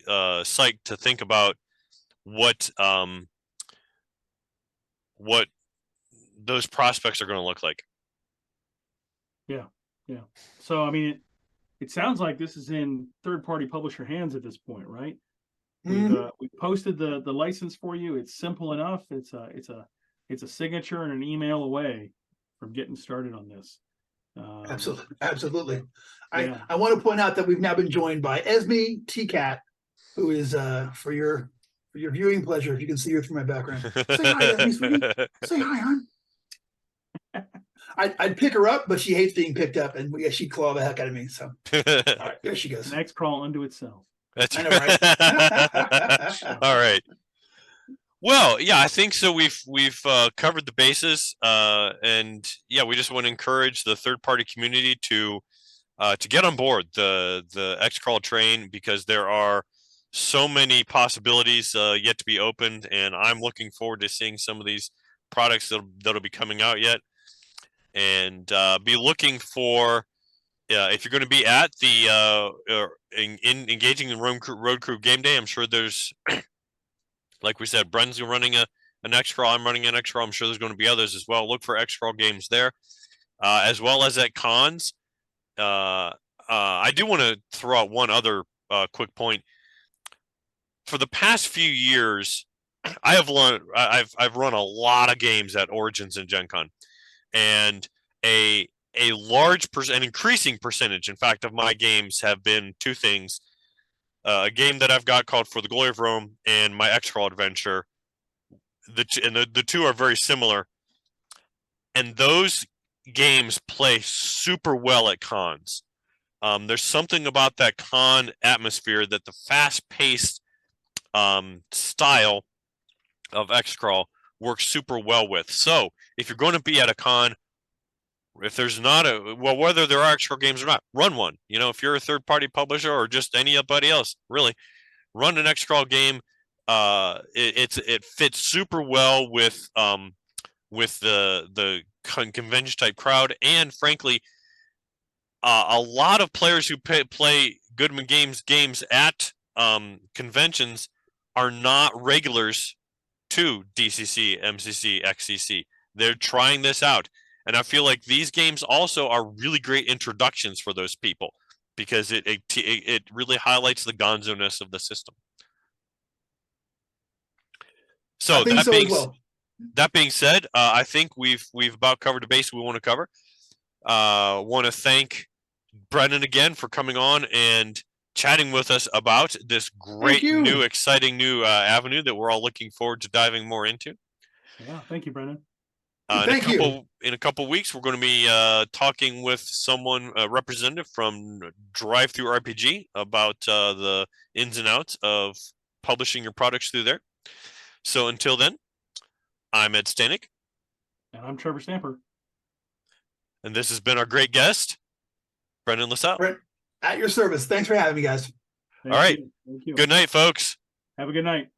psyched to think about what those prospects are going to look like. Yeah. So I mean, it sounds like this is in third-party publisher hands at this point, right? Mm-hmm. We've posted the license for you. It's simple enough. It's a signature and an email away from getting started on this. Absolutely. Yeah. I want to point out that we've now been joined by Esme T-Cat, who is for your viewing pleasure. If you can see her through my background, say hi, Esme, sweetie. Say hi, hon. I'd pick her up, but she hates being picked up, and she'd claw the heck out of me. So, all right, there she goes. An Xcrawl unto itself. That's I know, right? All right. Well, yeah, I think so. We've covered the bases, and yeah, we just want to encourage the third-party community to get on board the Xcrawl train, because there are so many possibilities yet to be opened, and I'm looking forward to seeing some of these products that'll be coming out yet, and be looking for. If you're going to be at the engaging the Road Crew Game Day, I'm sure there's, like we said, Brendan's running an Xcrawl. I'm running an Xcrawl. I'm sure there's going to be others as well. Look for Xcrawl games there, as well as at cons. I do want to throw out one other quick point. For the past few years, I've run a lot of games at Origins and Gen Con, and a an increasing percentage, in fact, of my games have been two things: a game that I've got called For the Glory of Rome, and my Xcrawl adventure. The two are very similar, and those games play super well at cons. There's something about that con atmosphere that the fast-paced style of Xcrawl works super well with. So if you're going to be at a con, if there's not whether there are Xcrawl games or not, run one. If you're a third-party publisher or just anybody else, really, run an Xcrawl game. It fits super well with the convention type crowd, and frankly, a lot of players who play Goodman games at conventions are not regulars to DCC, MCC, XCC. They're trying this out, and I feel like these games also are really great introductions for those people, because it really highlights the gonzo-ness of the system. So that being said, I think we've about covered the base we want to cover. Want to thank Brendan again for coming on and chatting with us about this great new exciting new avenue that we're all looking forward to diving more into. Yeah, thank you, Brendan. In a couple weeks, we're going to be talking with someone, a representative from Drive Through RPG, about the ins and outs of publishing your products through there. So until then, I'm Ed Stanek. And I'm Trevor Stamper. And this has been our great guest, Brendan LaSalle. Brent, at your service. Thanks for having me, guys. All right. Thank you. Good night, folks. Have a good night.